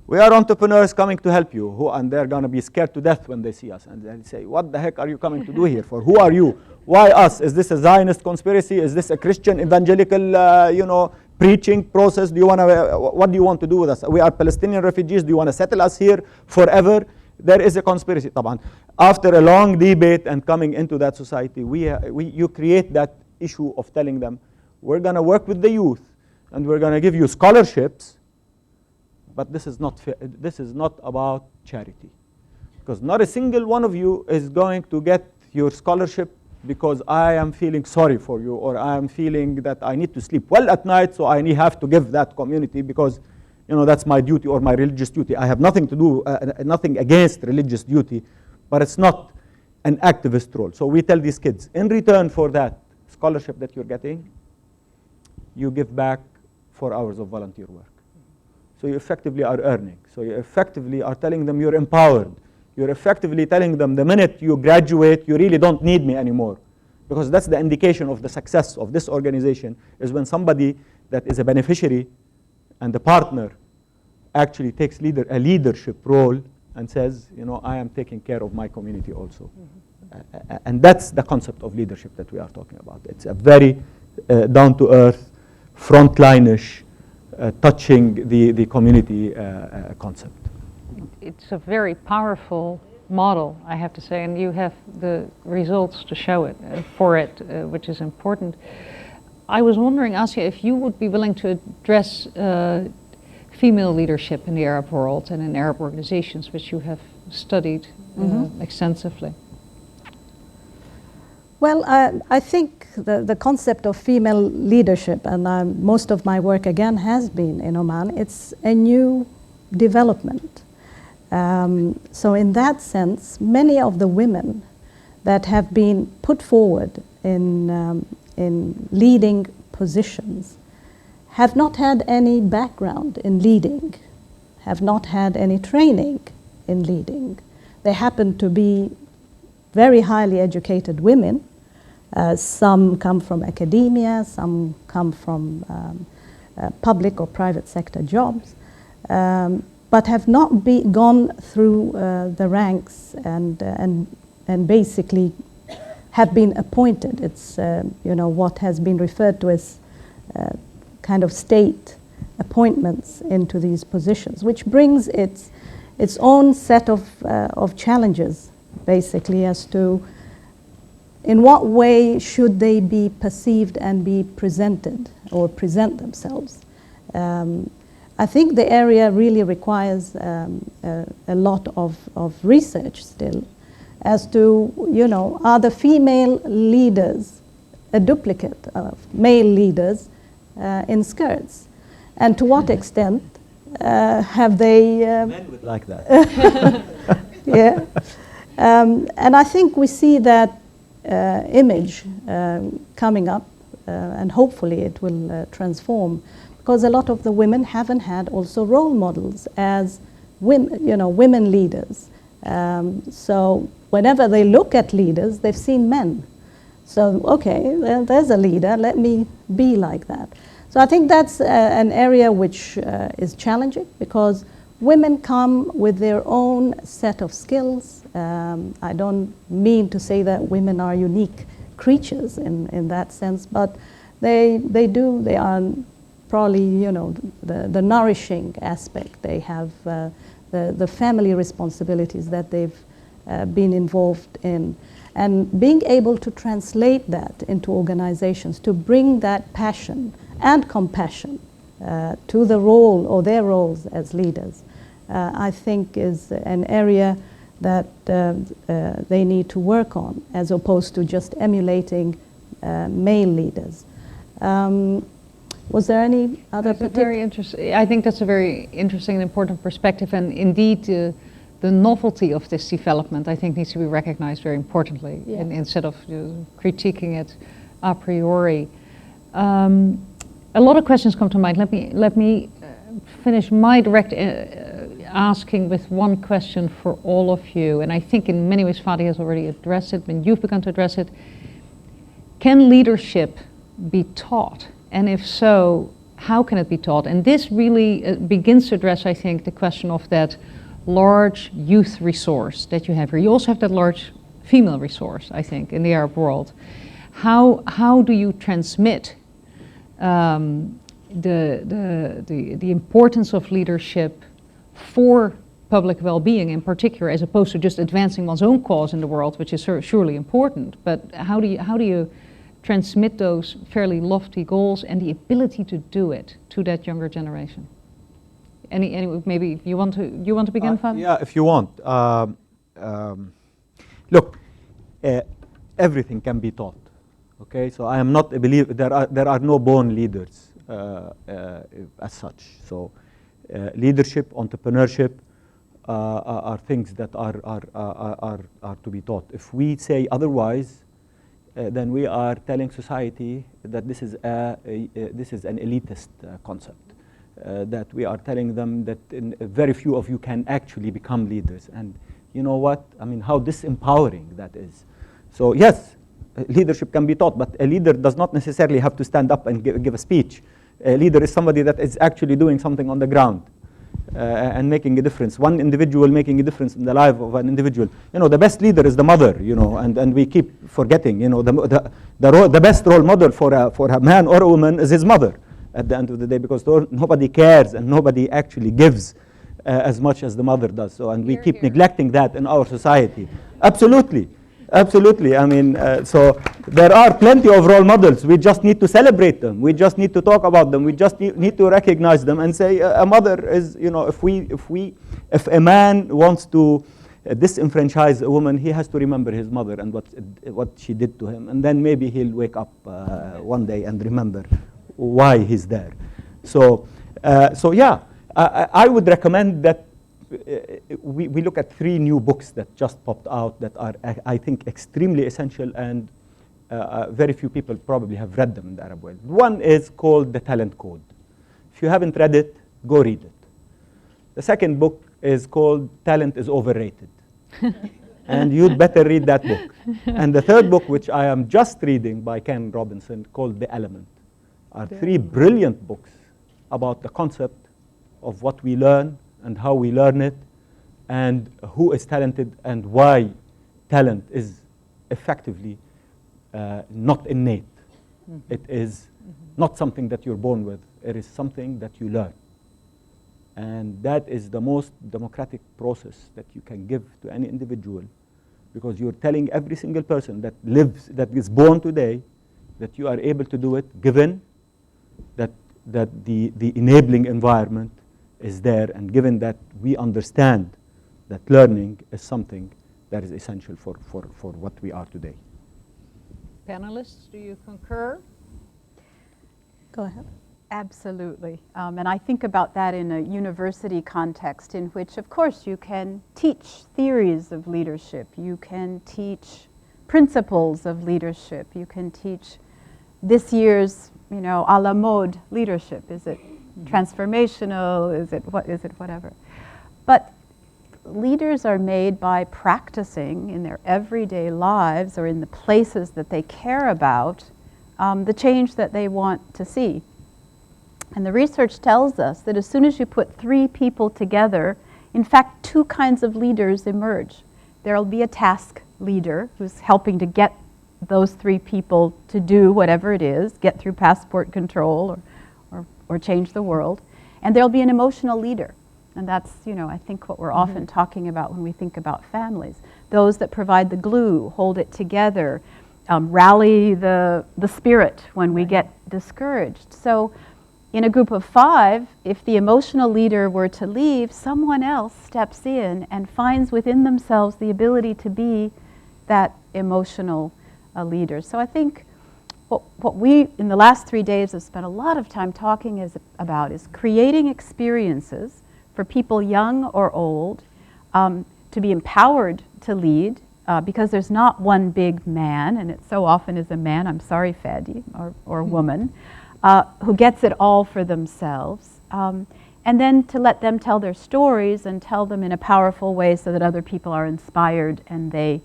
we are entrepreneurs coming to help you. And they're going to be scared to death when they see us. And they'll say, what the heck are you coming to do here for? Who are you? Why us? Is this a Zionist conspiracy? Is this a Christian evangelical, preaching process? What do you want to do with us? We are Palestinian refugees. Do you want to settle us here forever? There is a conspiracy. After a long debate and coming into that society, you create that issue of telling them, we're going to work with the youth and we're going to give you scholarships, but this is not about charity. Because not a single one of you is going to get your scholarship because I am feeling sorry for you, or I am feeling that I need to sleep well at night, so I have to give that community because that's my duty or my religious duty. I have nothing to do, nothing against religious duty, but it's not an activist role. So we tell these kids, in return for that scholarship that you're getting, you give back 4 hours of volunteer work. So you effectively are earning. So you effectively are telling them you're empowered. You're effectively telling them the minute you graduate, you really don't need me anymore. Because that's the indication of the success of this organization, is when somebody that is a beneficiary and the partner actually takes a leadership role and says, I am taking care of my community also. Mm-hmm. And that's the concept of leadership that we are talking about. It's a very down-to-earth, frontline-ish, touching the community concept. It's a very powerful model, I have to say, and you have the results to show it, which is important. I was wondering, Asya, if you would be willing to address female leadership in the Arab world and in Arab organizations, which you have studied extensively. Well, I think the concept of female leadership, and most of my work again has been in Oman, it's a new development. So in that sense, many of the women that have been put forward in leading positions have not had any background in leading, have not had any training in leading. They happen to be very highly educated women. Some come from academia, some come from public or private sector jobs, but have not gone through the ranks and basically have been appointed. It's what has been referred to as kind of state appointments into these positions, which brings its own set of challenges, basically, as to in what way should they be perceived and be presented or present themselves. I think the area really requires a lot of research still as to, are the female leaders a duplicate of male leaders in skirts? And to what extent have they... Men would like that. Yeah. And I think we see that image coming up, and hopefully it will transform, because a lot of the women haven't had also role models as women leaders. So whenever they look at leaders, they've seen men. So, okay, there's a leader, let me be like that. So I think that's an area which is challenging, because women come with their own set of skills. I don't mean to say that women are unique creatures in that sense, but they are probably, the nourishing aspect. They have the family responsibilities that they've been involved in. And being able to translate that into organizations, to bring that passion and compassion to the role or their roles as leaders, I think is an area that they need to work on, as opposed to just emulating male leaders. Was there any other? That's very interesting. I think that's a very interesting and important perspective, and indeed the novelty of this development, I think, needs to be recognized very importantly, Yeah. instead of critiquing it a priori. A lot of questions come to mind. Let me finish my direct asking with one question for all of you, and I think in many ways Fadi has already addressed it, and you've begun to address it. Can leadership be taught? And if so, how can it be taught? And this really begins to address, I think, the question of that large youth resource that you have here. You also have that large female resource, I think, in the Arab world. How do you transmit the importance of leadership for public well-being in particular, as opposed to just advancing one's own cause in the world, which is surely important, but how do you transmit those fairly lofty goals and the ability to do it to that younger generation? Any maybe you want to begin, Fadi? Yeah, if you want. Look, everything can be taught. Okay, so I am not a believer. There are no born leaders as such. So leadership, entrepreneurship are things that are to be taught. If we say otherwise, then we are telling society that this is an elitist concept. That we are telling them that very few of you can actually become leaders. And you know what? I mean, how disempowering that is. So yes, leadership can be taught, but a leader does not necessarily have to stand up and give a speech. A leader is somebody that is actually doing something on the ground and making a difference. One individual making a difference in the life of an individual. You know, the best leader is the mother, you know, and we keep forgetting, you know, the best role model for a man or a woman is his mother at the end of the day, because nobody cares and nobody actually gives as much as the mother does. So, and we keep neglecting that in our society. Absolutely. Absolutely. I mean, so there are plenty of role models. We just need to celebrate them. We just need to talk about them. We just need to recognize them and say a mother is, you know, if a man wants to disenfranchise a woman, he has to remember his mother and what she did to him, and then maybe he'll wake up one day and remember why he's there. So yeah, I would recommend that we look at 3 new books that just popped out that are, I think, extremely essential, and very few people probably have read them in the Arab world. One is called The Talent Code. If you haven't read it, go read it. The second book is called Talent is Overrated. And you'd better read that book. And the third book, which I am just reading by Ken Robinson, called The Element, are 3 brilliant books about the concept of what we learn and how we learn it, and who is talented, and why talent is effectively not innate. Mm-hmm. It is not something that you're born with. It is something that you learn. And that is the most democratic process that you can give to any individual, because you're telling every single person that is born today, that you are able to do it, given that the enabling environment is there, and given that we understand that learning is something that is essential for what we are today. Panelists, do you concur? Go ahead. Absolutely. And I think about that in a university context in which, of course, you can teach theories of leadership. You can teach principles of leadership. You can teach this year's, you know, a la mode leadership. Is it transformational? Is it whatever? But leaders are made by practicing in their everyday lives or in the places that they care about the change that they want to see. And the research tells us that as soon as you put 3 people together, in fact, 2 kinds of leaders emerge. There'll be a task leader who's helping to get those 3 people to do whatever it is, get through passport control or change the world. And there'll be an emotional leader And that's, you know, I think what we're often talking about when we think about families. Those that provide the glue, hold it together, rally the spirit when we get discouraged. So in a group of 5, if the emotional leader were to leave, someone else steps in and finds within themselves the ability to be that emotional leader. So I think what we, in the last 3 days, have spent a lot of time talking about is creating experiences for people young or old to be empowered to lead, because there's not one big man, and it so often is a man, I'm sorry, Fadi, or a woman, who gets it all for themselves. And then to let them tell their stories and tell them in a powerful way so that other people are inspired and they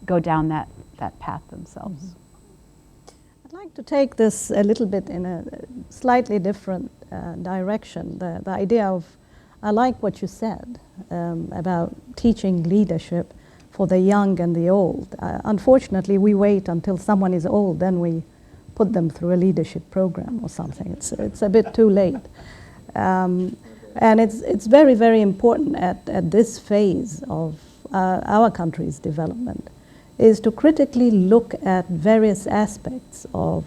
go down that path themselves. I'd like to take this a little bit in a slightly different direction. The idea of, I like what you said about teaching leadership for the young and the old. Unfortunately, we wait until someone is old, then we put them through a leadership program or something. It's a bit too late. And it's very, very important at this phase of our country's development is to critically look at various aspects of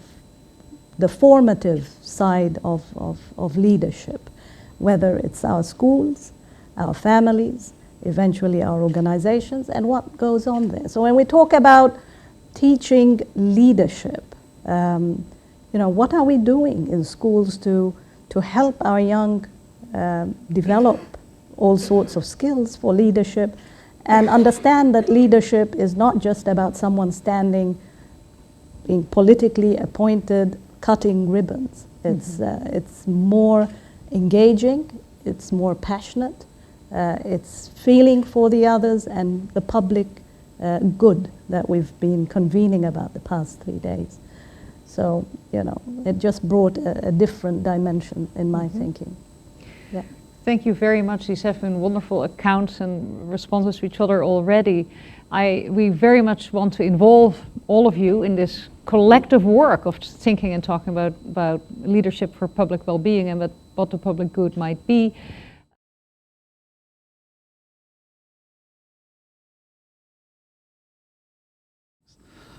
the formative side of leadership, whether it's our schools, our families, eventually our organizations, and what goes on there. So when we talk about teaching leadership, you know, what are we doing in schools to help our young develop all sorts of skills for leadership and understand that leadership is not just about someone standing, being politically appointed, cutting ribbons. It's more engaging, it's more passionate, it's feeling for the others and the public good that we've been convening about the past 3 days. So, you know, it just brought a different dimension in my thinking. Yeah. Thank you very much. These have been wonderful accounts and responses to each other already. We very much want to involve all of you in this collective work of thinking and talking about leadership for public well-being and what the public good might be.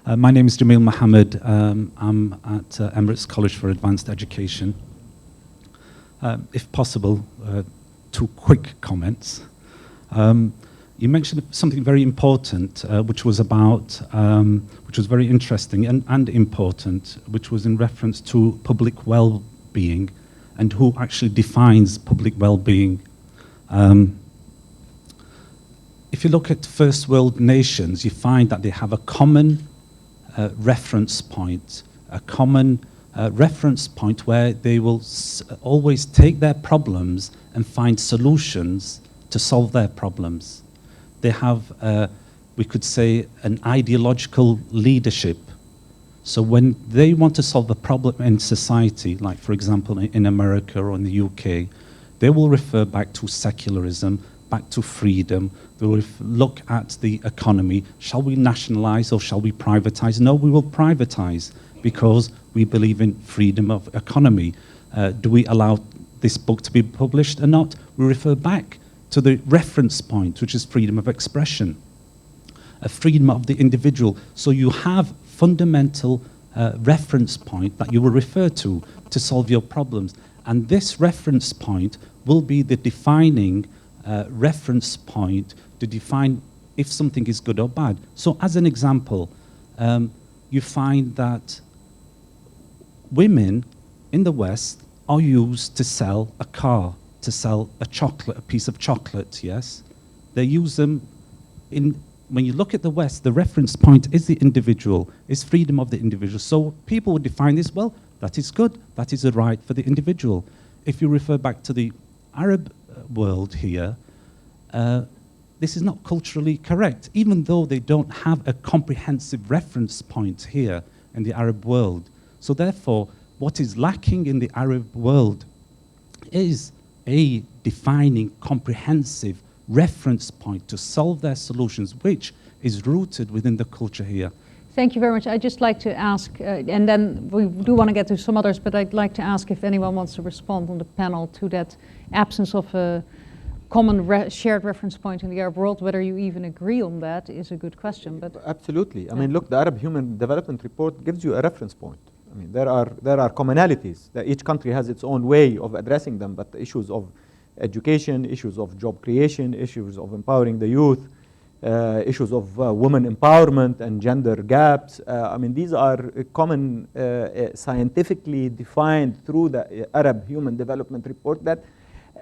My name is Jamil Mohammed. I'm at Emirates College for Advanced Education. If possible, 2 quick comments. You mentioned something very important, which was very interesting and important, which was in reference to public well-being and who actually defines public well-being. If you look at first world nations, you find that they have a common reference point, where they will always take their problems and find solutions to solve their problems. They have, we could say, an ideological leadership. So when they want to solve a problem in society, like for example in America or in the UK, they will refer back to secularism, back to freedom. They will look at the economy. Shall we nationalize or shall we privatize? No, we will privatize because we believe in freedom of economy. Do we allow this book to be published or not? We refer back to the reference point, which is freedom of expression, a freedom of the individual. So you have fundamental reference point that you will refer to solve your problems. And this reference point will be the defining reference point to define if something is good or bad. So as an example, you find that women in the West are used to sell a car, to sell a chocolate, a piece of chocolate, yes? They use them in, when you look at the West, the reference point is the individual, is freedom of the individual. So people would define this, well, that is good, that is a right for the individual. If you refer back to the Arab world here, this is not culturally correct, even though they don't have a comprehensive reference point here in the Arab world. So therefore, what is lacking in the Arab world is a defining, comprehensive reference point to solve their solutions, which is rooted within the culture here. Thank you very much. I'd just like to ask, and then we do want to get to some others, but I'd like to ask if anyone wants to respond on the panel to that absence of common shared reference point in the Arab world. Whether you even agree on that is a good question. But absolutely. I mean, look, the Arab Human Development Report gives you a reference point. I mean, there are commonalities that each country has its own way of addressing them, but the issues of education, issues of job creation, issues of empowering the youth, issues of women empowerment and gender gaps. I mean, these are common, scientifically defined through the Arab Human Development Report that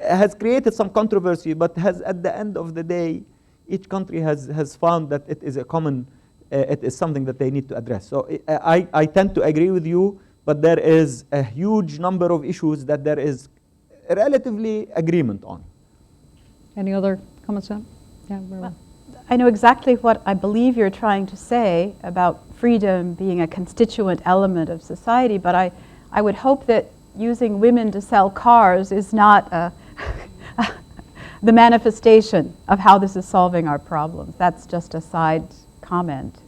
has created some controversy, but has, at the end of the day, each country has found that it is a common, it is something that they need to address. So I tend to agree with you, but there is a huge number of issues that there is relatively agreement on. Any other comments on? Yeah, well, I know exactly what I believe you're trying to say about freedom being a constituent element of society, but I would hope that using women to sell cars is not the manifestation of how this is solving our problems. That's just a side comment.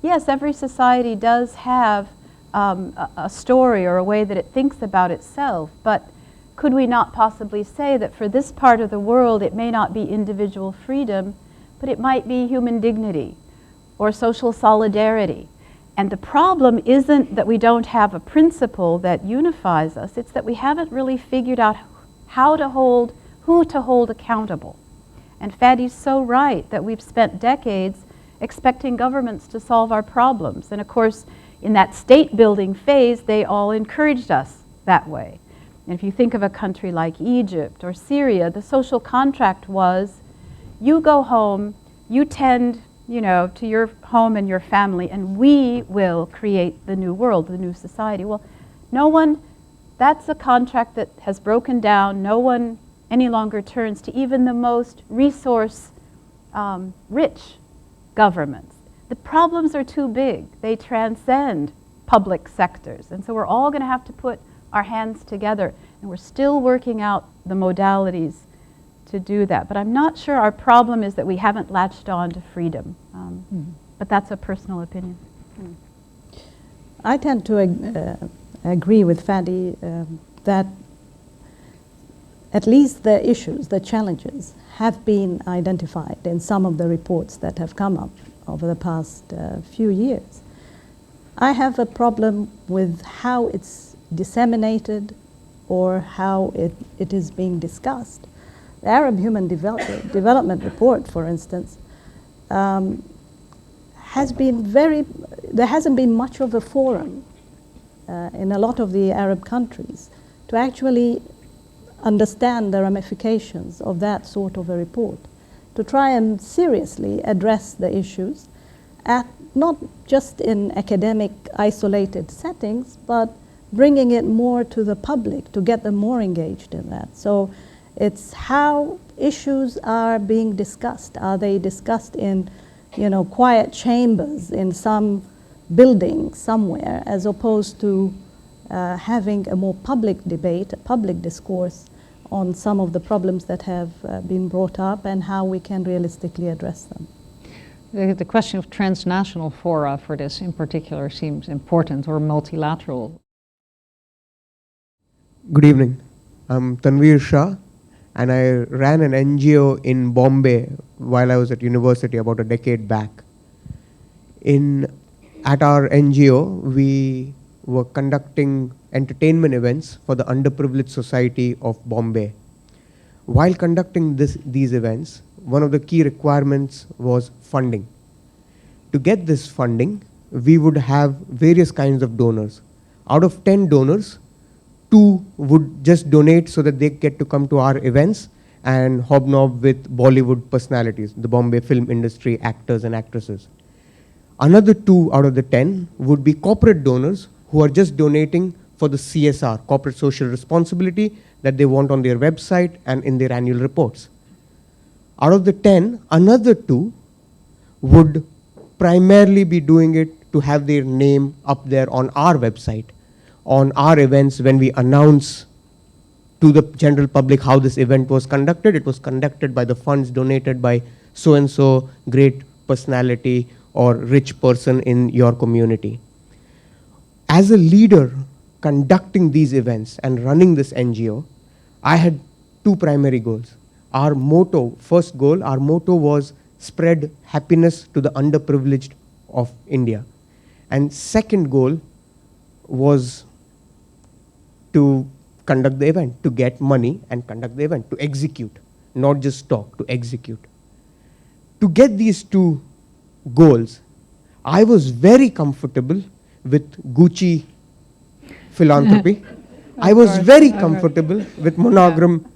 Yes, every society does have a story or a way that it thinks about itself, but could we not possibly say that for this part of the world it may not be individual freedom, but it might be human dignity or social solidarity? And the problem isn't that we don't have a principle that unifies us, it's that we haven't really figured out who to hold accountable. And Fadi's so right that we've spent decades expecting governments to solve our problems. And of course, in that state building phase, they all encouraged us that way. And if you think of a country like Egypt or Syria, the social contract was, you go home, you tend, to your home and your family, and we will create the new world, the new society. Well, that's a contract that has broken down. No one any longer turns to even the most resource rich governments. The problems are too big. They transcend public sectors. And so we're all going to have to put our hands together. And we're still working out the modalities to do that. But I'm not sure our problem is that we haven't latched on to freedom. But that's a personal opinion. I tend to agree with Fadi that at least the issues, the challenges, have been identified in some of the reports that have come up over the past few years. I have a problem with how it's disseminated or how it is being discussed. The Arab Human Development Report, for instance, there hasn't been much of a forum in a lot of the Arab countries to actually understand the ramifications of that sort of a report, to try and seriously address the issues, not just in academic isolated settings, but bringing it more to the public to get them more engaged in that. So it's how issues are being discussed. Are they discussed in quiet chambers in some building somewhere, as opposed to having a more public debate, a public discourse on some of the problems that have been brought up and how we can realistically address them. The question of transnational fora for this in particular seems important, or multilateral. Good evening. I'm Tanveer Shah, and I ran an NGO in Bombay while I was at university about a decade back. At our NGO, we were conducting entertainment events for the underprivileged society of Bombay. While conducting these events, one of the key requirements was funding. To get this funding, we would have various kinds of donors. Out of 10 donors, 2 would just donate so that they get to come to our events and hobnob with Bollywood personalities, the Bombay film industry actors and actresses. Another 2 out of the 10 would be corporate donors who are just donating for the CSR, corporate social responsibility, that they want on their website and in their annual reports. Out of the 10, another 2 would primarily be doing it to have their name up there on our website, on our events when we announce to the general public how this event was conducted. It was conducted by the funds donated by so-and-so great personality or rich person in your community. As a leader conducting these events and running this NGO, I had 2 primary goals. our motto, first goal, our motto was spread happiness to the underprivileged of India. And second goal was to conduct the event, to get money and conduct the event, to execute, not just talk, to execute. To get these two goals, I was very comfortable with Gucci philanthropy. I was very comfortable with monogram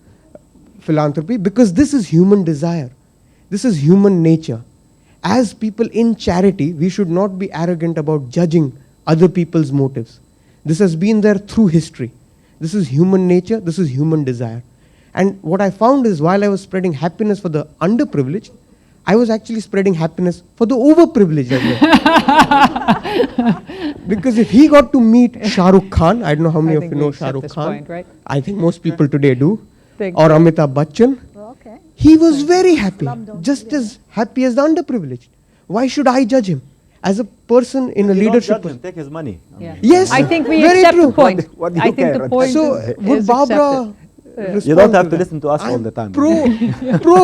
philanthropy, because this is human desire. This is human nature. As people in charity, we should not be arrogant about judging other people's motives. This has been there through history. This is human nature, this is human desire. And what I found is, while I was spreading happiness for the underprivileged, I was actually spreading happiness for the overprivileged as well. Because if he got to meet Shah Rukh Khan, I don't know how many of you know Shah Rukh Khan. Point, right? I think most people today do. Thank Or you. Amitabh Bachchan. Okay. He was very happy, just as happy as the underprivileged. Why should I judge him? As a person in a You don't leadership. judge him, take his money. Yeah. Yes, I think we very accept true. the point. What do you I think care? the point So is would Barbara respond You don't have to that? listen to us all I'm the time. Pro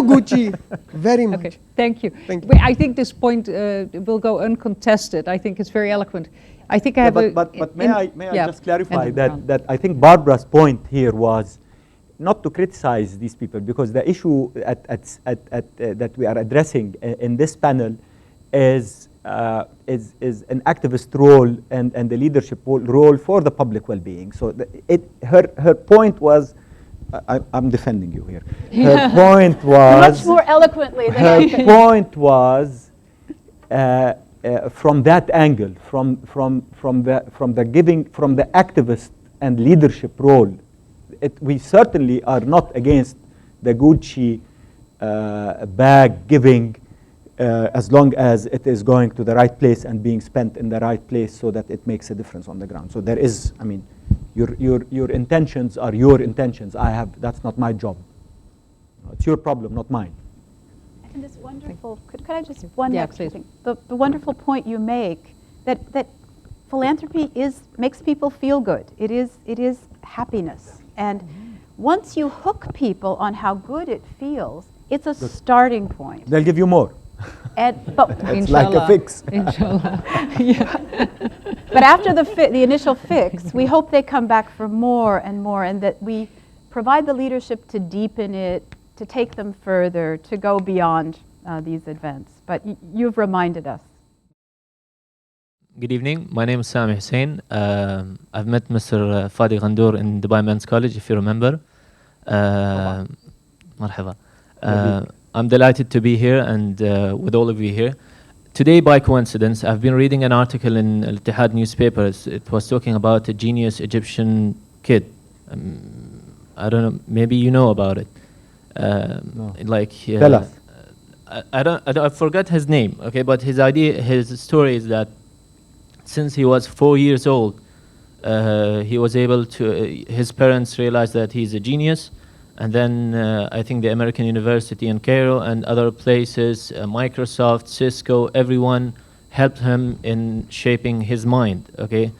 Gucci, very much. Okay, thank you. Thank you. Wait, I think this point will go uncontested. I think it's very eloquent. I think I have a... But may I yeah, just clarify and- that I think Barbara's point here was not to criticize these people, because the issue that we are addressing in this panel is an activist role and the leadership role for the public well-being. So her point was, I'm defending you here. Her point was Much more eloquently than I her could. point was from that angle, from the giving, from the activist and leadership role. We certainly are not against the Gucci bag giving, as long as it is going to the right place and being spent in the right place, so that it makes a difference on the ground. So there is, I mean, your intentions are your intentions. That's not my job. It's your problem, not mine. And this wonderful, could I just, one Yeah, extra please. thing. The wonderful point you make, that philanthropy makes people feel good. It is happiness. And once you hook people on how good it feels, it's a starting point. They'll give you more. But It's like a fix. Inshallah. But after the initial fix, we hope they come back for more and more, and that we provide the leadership to deepen it, to take them further, to go beyond these events. But you've reminded us. Good evening. My name is Sami Hussein. I've met Mr. Fadi Ghandour in Dubai Men's College, if you remember. Marhaba. I'm delighted to be here and with all of you here. Today, by coincidence, I've been reading an article in Al-Ittihad newspapers. It was talking about a genius Egyptian kid. I don't know, maybe you know about it. No. Like, Tell us. I forgot his name, okay, but his story is that since he was 4 years old, he was able to, his parents realized that he's a genius, and then I think the American University in Cairo and other places, Microsoft, Cisco, everyone helped him in shaping his mind, okay?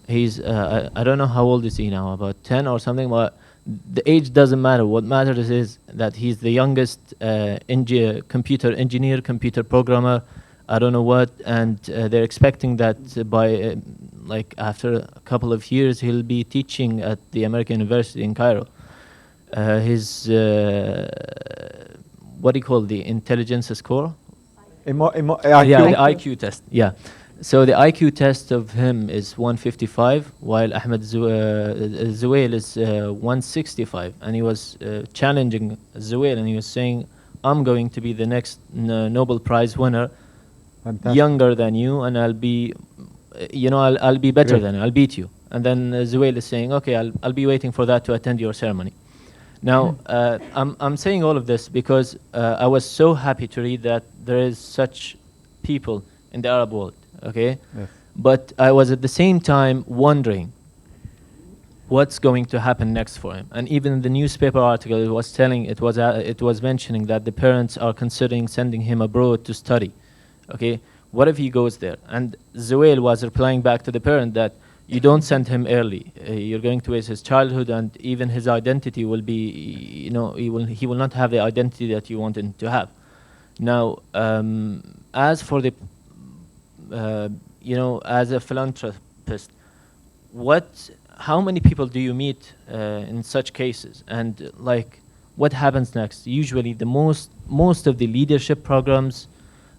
He's, I don't know how old is he now, about 10 or something, but the age doesn't matter. What matters is that he's the youngest computer engineer, computer programmer, I don't know what, and they're expecting that by like after a couple of years he'll be teaching at the American University in Cairo. His what do you call the intelligence score? IQ. Yeah, the IQ test. Yeah, so the IQ test of him is 155, while Ahmed Zuwail is 165, and he was challenging Zuwail, and he was saying, "I'm going to be the next Nobel Prize winner." Fantastic. Younger than you, and I'll be, I'll be better than you. I'll beat you. And then Zuwail is saying, okay, I'll be waiting for that to attend your ceremony. Now, I'm saying all of this because I was so happy to read that there is such people in the Arab world, okay? Yes. But I was at the same time wondering what's going to happen next for him. And even in the newspaper article, it was mentioning that the parents are considering sending him abroad to study. Okay, what if he goes there? And Zuwail was replying back to the parent that you don't send him early. You're going to waste his childhood, and even his identity will be, you know, he will not have the identity that you want him to have. Now, as for the, you know, as a philanthropist, how many people do you meet in such cases, and like, what happens next? Usually, the most of the leadership programs,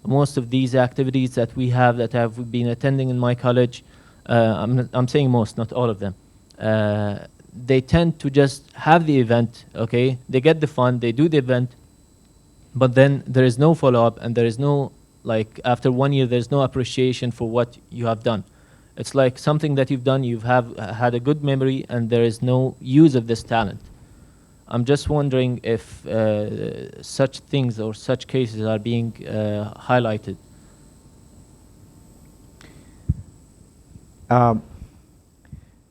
most of these activities that we have that I've been attending in my college, I'm saying most, not all of them. They tend to just have the event, okay? They get the fund, they do the event, but then there is no follow-up, and there is no, like, after 1 year, there's no appreciation for what you have done. It's like something that you've done, had a good memory, and there is no use of this talent. I'm just wondering if such things or such cases are being highlighted.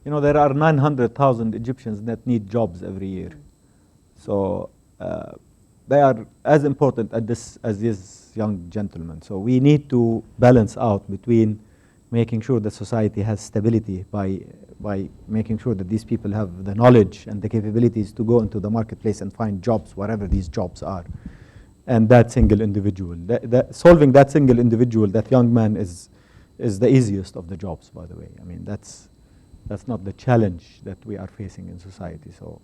You know, there are 900,000 Egyptians that need jobs every year. So they are as important as this young gentleman. So we need to balance out between making sure that society has stability by making sure that these people have the knowledge and the capabilities to go into the marketplace and find jobs, whatever these jobs are. And that single individual, solving that single individual, that young man is the easiest of the jobs, by the way. I mean, that's not the challenge that we are facing in society. So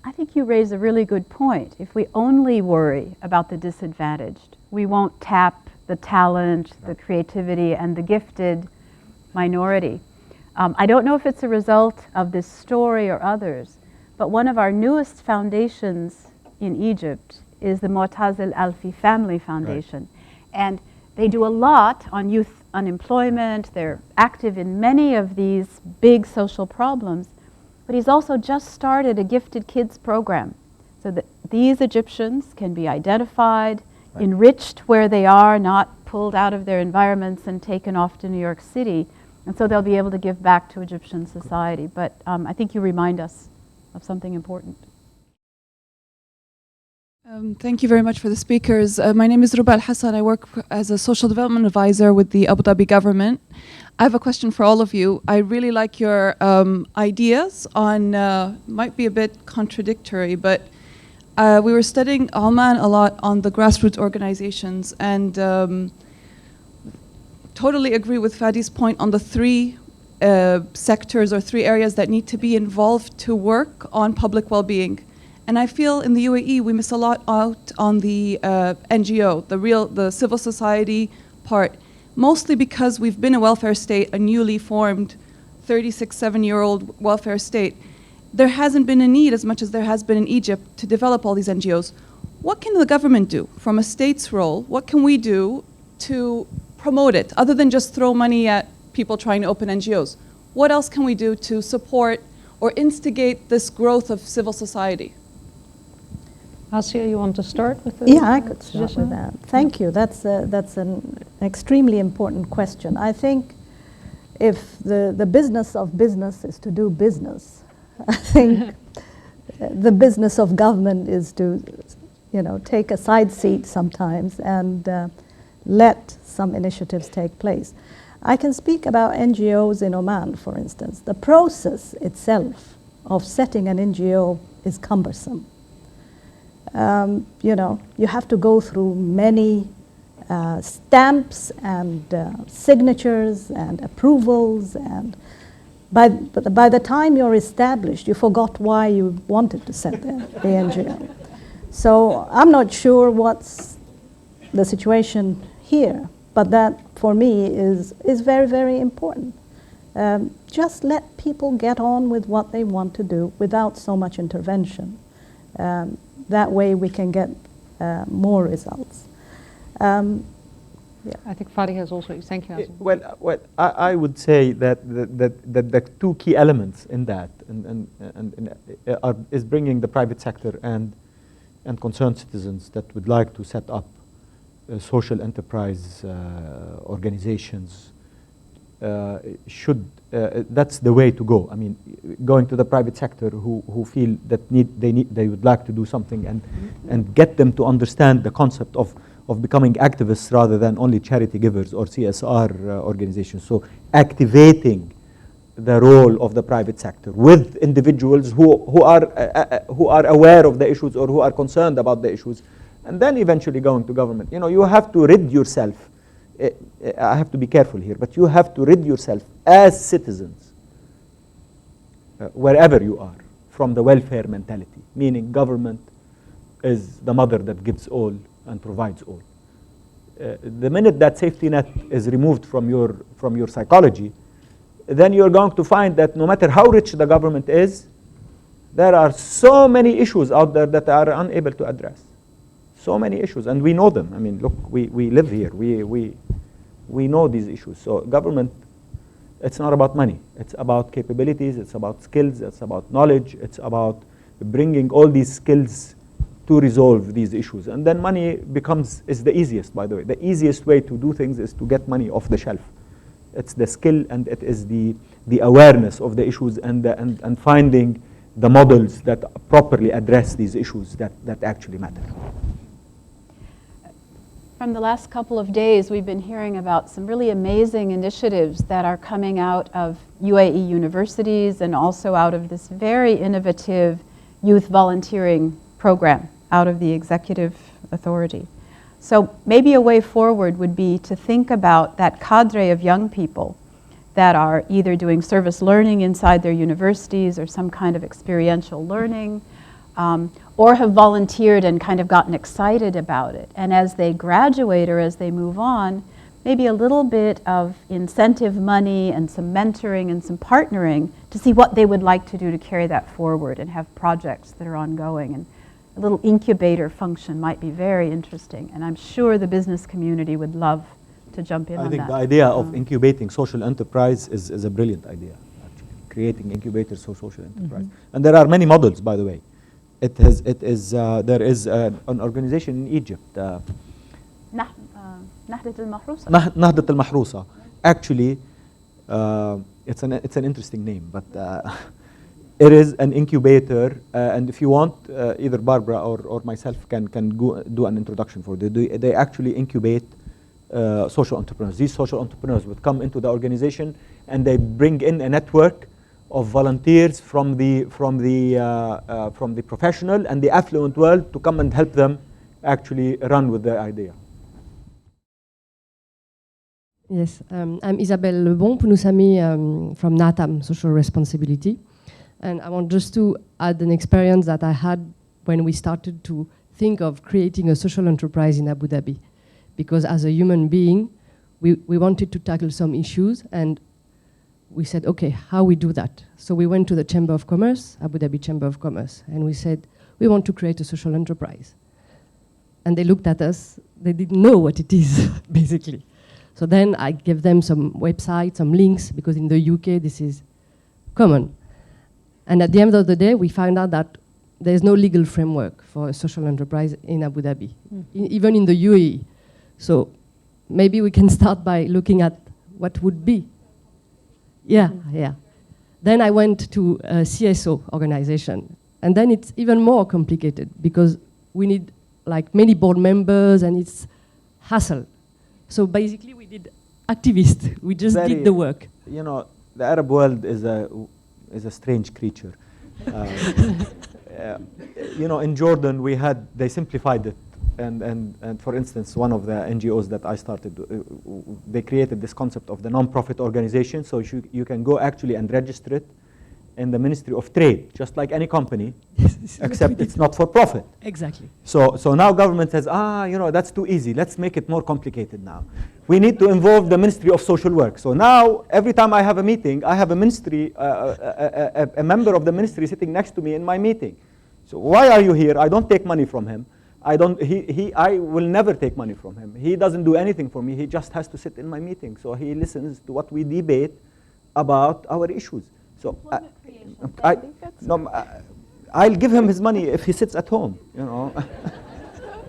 I think you raise a really good point. If we only worry about the disadvantaged, we won't tap the talent, the creativity, and the gifted minority. I don't know if it's a result of this story or others, but one of our newest foundations in Egypt is the Mu'taz al-Alfi Family Foundation. Right. And they do a lot on youth unemployment. They're active in many of these big social problems. But he's also just started a gifted kids program so that these Egyptians can be identified, right, enriched where they are, not pulled out of their environments and taken off to New York City. And so they'll be able to give back to Egyptian society. But I think you remind us of something important. Thank you very much for the speakers. My name is Ruba Al-Hassan. I work as a social development advisor with the Abu Dhabi government. I have a question for all of you. I really like your ideas on, might be a bit contradictory, but we were studying Oman a lot on the grassroots organizations, and totally agree with Fadi's point on the three sectors or three areas that need to be involved to work on public well-being. And I feel in the UAE we miss a lot out on the NGO, the civil society part, mostly because we've been a welfare state, a newly formed 36-7-year-old welfare state. There hasn't been a need as much as there has been in Egypt to develop all these NGOs. What can the government do from a state's role? What can we do to promote it other than just throw money at people trying to open NGOs? What else can we do to support or instigate this growth of civil society? Asya, you want to start with that? Yeah, I could start with that. Thank you. That's an extremely important question. I think if the business of business is to do business, I think the business of government is to, take a side seat sometimes and let some initiatives take place. I can speak about NGOs in Oman, for instance. The process itself of setting an NGO is cumbersome. You have to go through many stamps and signatures and approvals, and by the time you're established, you forgot why you wanted to set the NGO. So I'm not sure what's the situation here, but that for me is very, very important. Just let people get on with what they want to do without so much intervention. That way we can get more results. I think Fadi has also, thank you. Well, I would say that the two key elements in that is bringing the private sector and concerned citizens that would like to set up social enterprise organizations should, that's the way to go. I mean, going to the private sector who feel that they would like to do something and get them to understand the concept of becoming activists rather than only charity givers or CSR organizations. So activating the role of the private sector with individuals who are aware of the issues or who are concerned about the issues, and then eventually going to government. You know, you have to rid yourself. I have to be careful here, but you have to rid yourself as citizens, wherever you are, from the welfare mentality, meaning government is the mother that gives all and provides all. The minute that safety net is removed from your psychology, then you're going to find that no matter how rich the government is, there are so many issues out there that are unable to address. So many issues, and we know them. I mean, look, we live here. We know these issues. So government, it's not about money. It's about capabilities. It's about skills. It's about knowledge. It's about bringing all these skills to resolve these issues. And then money is the easiest, by the way. The easiest way to do things is to get money off the shelf. It's the skill, and it is the awareness of the issues and finding the models that properly address these issues that actually matter. From the last couple of days, we've been hearing about some really amazing initiatives that are coming out of UAE universities and also out of this very innovative youth volunteering program out of the executive authority. So maybe a way forward would be to think about that cadre of young people that are either doing service learning inside their universities or some kind of experiential learning, or have volunteered and kind of gotten excited about it. And as they graduate or as they move on, maybe a little bit of incentive money and some mentoring and some partnering to see what they would like to do to carry that forward and have projects that are ongoing. And a little incubator function might be very interesting. And I'm sure the business community would love to jump in on that. I think the idea of incubating social enterprise is a brilliant idea, actually. Creating incubators for social enterprise. And there are many models, by the way. There is an organization in Egypt, Nahdat al-Mahrusa. Actually, it's an interesting name, but it is an incubator, and if you want, either Barbara or myself can go do an introduction for it. They actually incubate social entrepreneurs. These social entrepreneurs would come into the organization, and they bring in a network of volunteers from the professional and the affluent world to come and help them actually run with their idea. Yes, I'm Isabelle Lebon, Punusami from NATAM, Social Responsibility. And I want just to add an experience that I had when we started to think of creating a social enterprise in Abu Dhabi. Because as a human being, we wanted to tackle some issues, and we said, okay, how we do that? So we went to the Chamber of Commerce, Abu Dhabi Chamber of Commerce, and we said, we want to create a social enterprise. And they looked at us, they didn't know what it is, basically. So then I gave them some websites, some links, because in the UK this is common. And at the end of the day, we found out that there's no legal framework for a social enterprise in Abu Dhabi, even in the UAE. So maybe we can start by looking at what would be. Yeah. Then I went to a CSO organization, and then it's even more complicated because we need like many board members, and it's hassle. So basically, we did activists. We just did the work. You know, the Arab world is a strange creature. You know, in Jordan, they simplified it. And for instance, one of the NGOs that I started, they created this concept of the non-profit organization. So you can go actually and register it in the Ministry of Trade, just like any company, except it's not for profit. Exactly. So now government says, you know, that's too easy. Let's make it more complicated now. We need to involve the Ministry of Social Work. So now every time I have a meeting, I have a ministry, a member of the ministry sitting next to me in my meeting. So why are you here? I don't take money from him. I will never take money from him. He doesn't do anything for me. He just has to sit in my meeting. So he listens to what we debate about our issues. So I'll give him his money if he sits at home, you know.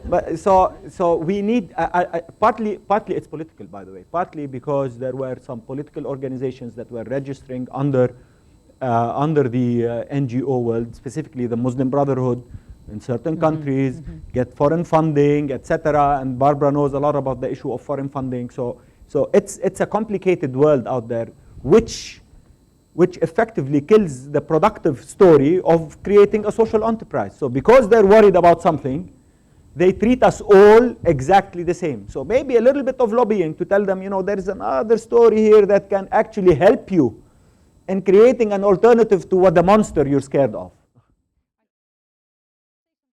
But so we need partly it's political, by the way. Partly because there were some political organizations that were registering under the NGO world, specifically the Muslim Brotherhood in certain countries, get foreign funding, etc. And Barbara knows a lot about the issue of foreign funding. So it's a complicated world out there, which effectively kills the productive story of creating a social enterprise. So because they're worried about something, they treat us all exactly the same. So maybe a little bit of lobbying to tell them, there is another story here that can actually help you in creating an alternative to what the monster you're scared of.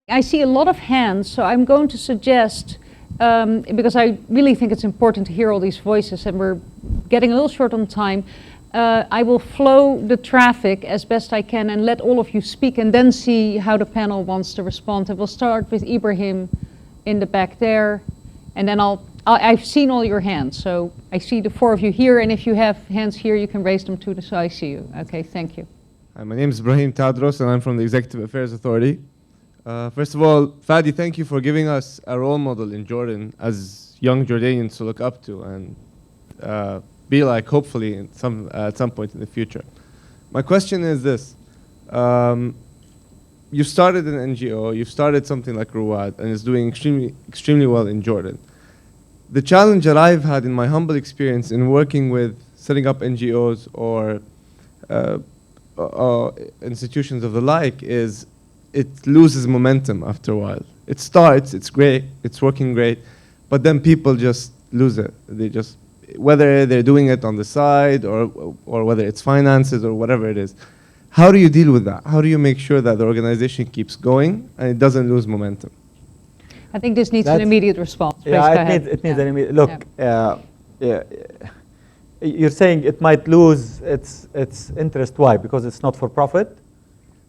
I see a lot of hands, so I'm going to suggest, because I really think it's important to hear all these voices and we're getting a little short on time, I will flow the traffic as best I can and let all of you speak and then see how the panel wants to respond. And we'll start with Ibrahim in the back there, and then I've seen all your hands, so I see the four of you here, and if you have hands here, you can raise them too, so I see you. Okay, thank you. Hi, my name is Ibrahim Tadros, and I'm from the Executive Affairs Authority. First of all, Fadi, thank you for giving us a role model in Jordan as young Jordanians to look up to and be like, hopefully, at some point in the future. My question is this. You started an NGO, you've started something like NYUAD, and it's doing extremely well in Jordan. The challenge that I've had in my humble experience in working with setting up NGOs or institutions of the like is it loses momentum after a while. It starts, it's great, it's working great, but then people just lose it. They just, whether they're doing it on the side or whether it's finances or whatever it is. How do you deal with that? How do you make sure that the organization keeps going and it doesn't lose momentum? I think this needs an immediate response. Yeah, it needs an immediate. Look, you're saying it might lose its interest. Why? Because it's not for profit.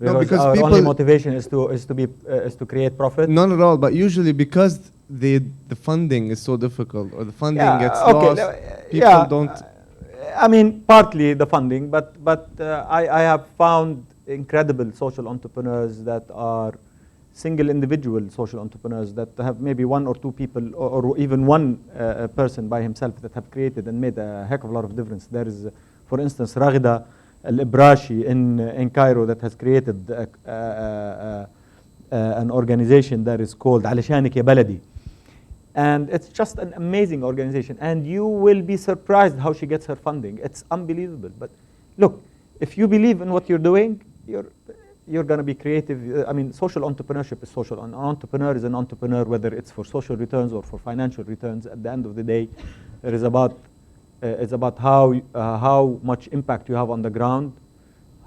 Because our only motivation is to create profit. Not at all. But usually because the funding is so difficult, or the funding gets lost, people don't. I mean, partly the funding, but I have found incredible social entrepreneurs that are single individual social entrepreneurs that have maybe one or two people or even one person by himself that have created and made a heck of a lot of difference. There is, for instance, Raghida Al-Ibrashi in Cairo that has created an organization that is called Alishanik Ya Baladi. And it's just an amazing organization. And you will be surprised how she gets her funding. It's unbelievable. But look, if you believe in what you're doing, you're going to be creative. I mean, social entrepreneurship is social. An entrepreneur is an entrepreneur, whether it's for social returns or for financial returns. At the end of the day, it's about how much impact you have on the ground,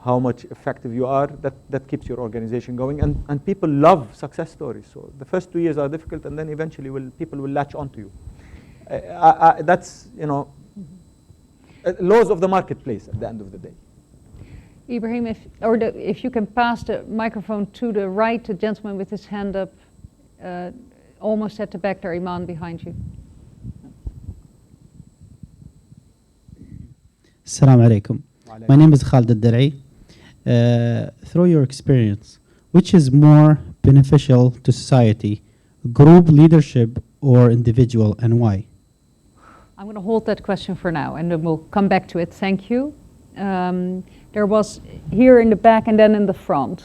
how much effective you are. That keeps your organization going. And people love success stories. So the first 2 years are difficult, and then eventually people will latch onto you. That's, laws of the marketplace at the end of the day. Ibrahim, if you can pass the microphone to the right, the gentleman with his hand up, almost at the back there, Iman, behind you. Assalamu alaikum. My name is Khalid Al-Darai. Through your experience, which is more beneficial to society, group leadership or individual, and why? I'm going to hold that question for now, and then we'll come back to it. Thank you. There was here in the back and then in the front.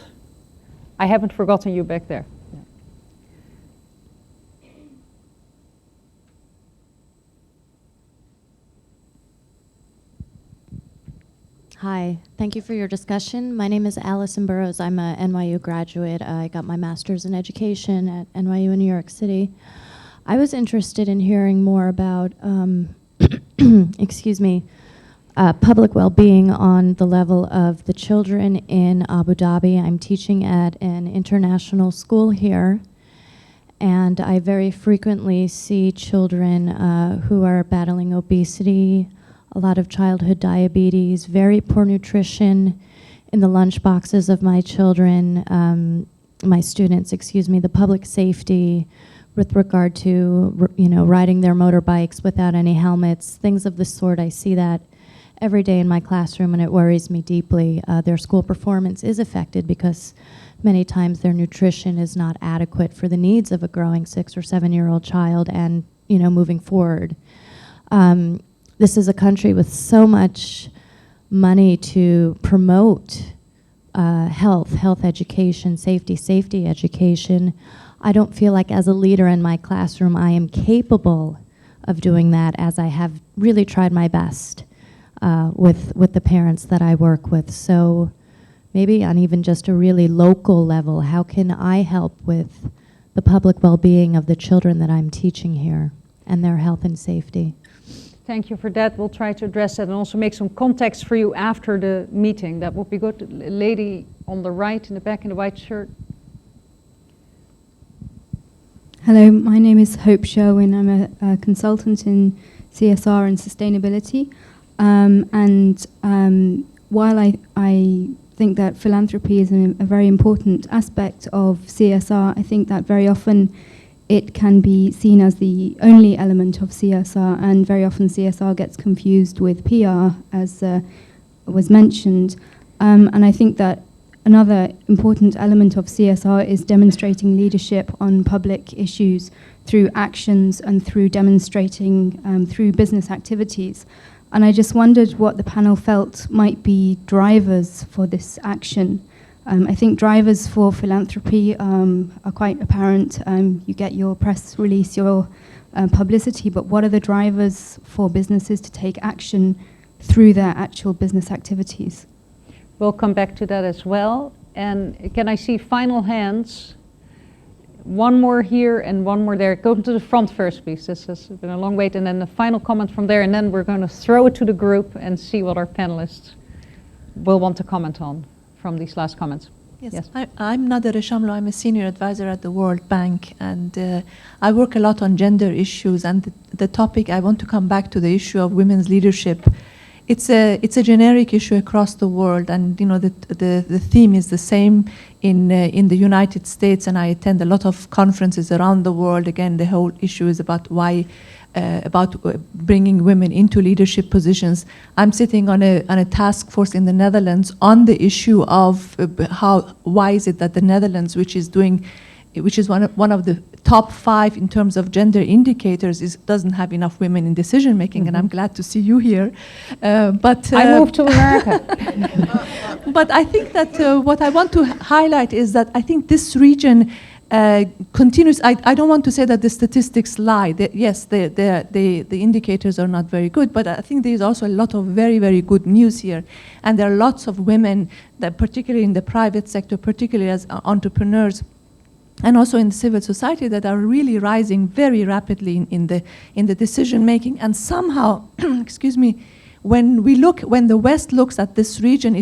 I haven't forgotten you back there. Hi, thank you for your discussion. My name is Allison Burrows. I'm a NYU graduate. I got my master's in education at NYU in New York City. I was interested in hearing more about, excuse me, public well-being on the level of the children in Abu Dhabi. I'm teaching at an international school here, and I very frequently see children who are battling obesity, a lot of childhood diabetes, very poor nutrition in the lunch boxes of my children, my students, excuse me, the public safety with regard to, riding their motorbikes without any helmets, things of the sort. I see that every day in my classroom, and it worries me deeply. Their school performance is affected because many times their nutrition is not adequate for the needs of a growing 6 or 7-year-old child and, moving forward. This is a country with so much money to promote health education, safety education. I don't feel like as a leader in my classroom I am capable of doing that, as I have really tried my best with the parents that I work with. So maybe on even just a really local level, how can I help with the public well-being of the children that I'm teaching here and their health and safety? Thank you for that. We'll try to address that and also make some context for you after the meeting. That would be good. Lady on the right in the back in the white shirt. Hello, my name is Hope Sherwin. I'm a consultant in CSR and sustainability. While I think that philanthropy is a very important aspect of CSR, I think that very often it can be seen as the only element of CSR, and very often CSR gets confused with PR, as was mentioned. And I think that another important element of CSR is demonstrating leadership on public issues through actions and through demonstrating through business activities. And I just wondered what the panel felt might be drivers for this action. I think drivers for philanthropy are quite apparent. You get your press release, your publicity, but what are the drivers for businesses to take action through their actual business activities? We'll come back to that as well. And can I see final hands? One more here and one more there. Go to the front first, please. This has been a long wait. And then the final comment from there. And then we're going to throw it to the group and see what our panelists will want to comment on from these last comments. Yes. I'm Nader Shamlo. I'm a senior advisor at the World Bank. And I work a lot on gender issues. And the topic, I want to come back to the issue of women's leadership. It's a generic issue across the world, and the theme is the same in the United States. And I attend a lot of conferences around the world. Again, the whole issue is about bringing women into leadership positions. I'm sitting on a task force in the Netherlands on the issue of why is it that the Netherlands, which is one of the top 5 in terms of gender indicators, doesn't have enough women in decision making, and I'm glad to see you here. But I moved to America. But I think that what I want to highlight is that I think this region continues. I don't want to say that the statistics lie. Yes, the indicators are not very good, but I think there's also a lot of very, very good news here. And there are lots of women, that particularly in the private sector, particularly as entrepreneurs, and also in the civil society, that are really rising very rapidly in the decision making. And somehow, excuse me, when the West looks at this region,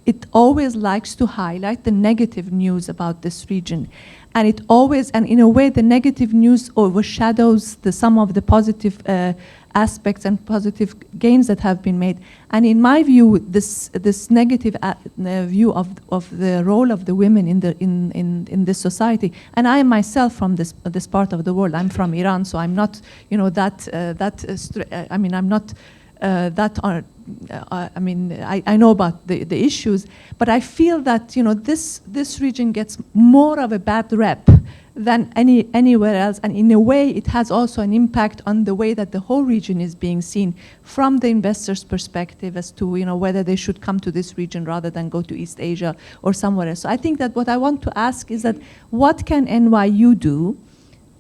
it always likes to highlight the negative news about this region. And in a way, the negative news overshadows some of the positive aspects and positive gains that have been made. And in my view, this negative view of the role of the women in this society, and I am myself from this part of the world. I'm from Iran, so I'm not, I know about the issues, but I feel that this region gets more of a bad rep than anywhere else, and in a way it has also an impact on the way that the whole region is being seen from the investors' perspective as to whether they should come to this region rather than go to East Asia or somewhere else. So I think that what I want to ask is that what can NYU do,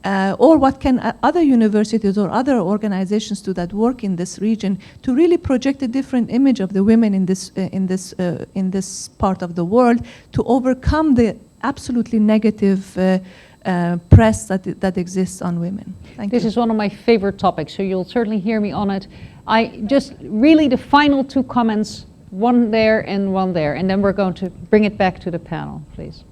or what can other universities or other organizations do that work in this region to really project a different image of the women in this part of the world, to overcome the absolutely negative press that exists on women. Thank you. This is one of my favorite topics, so you'll certainly hear me on it. I just really the final 2 comments, one there and one there, and then we're going to bring it back to the panel, please.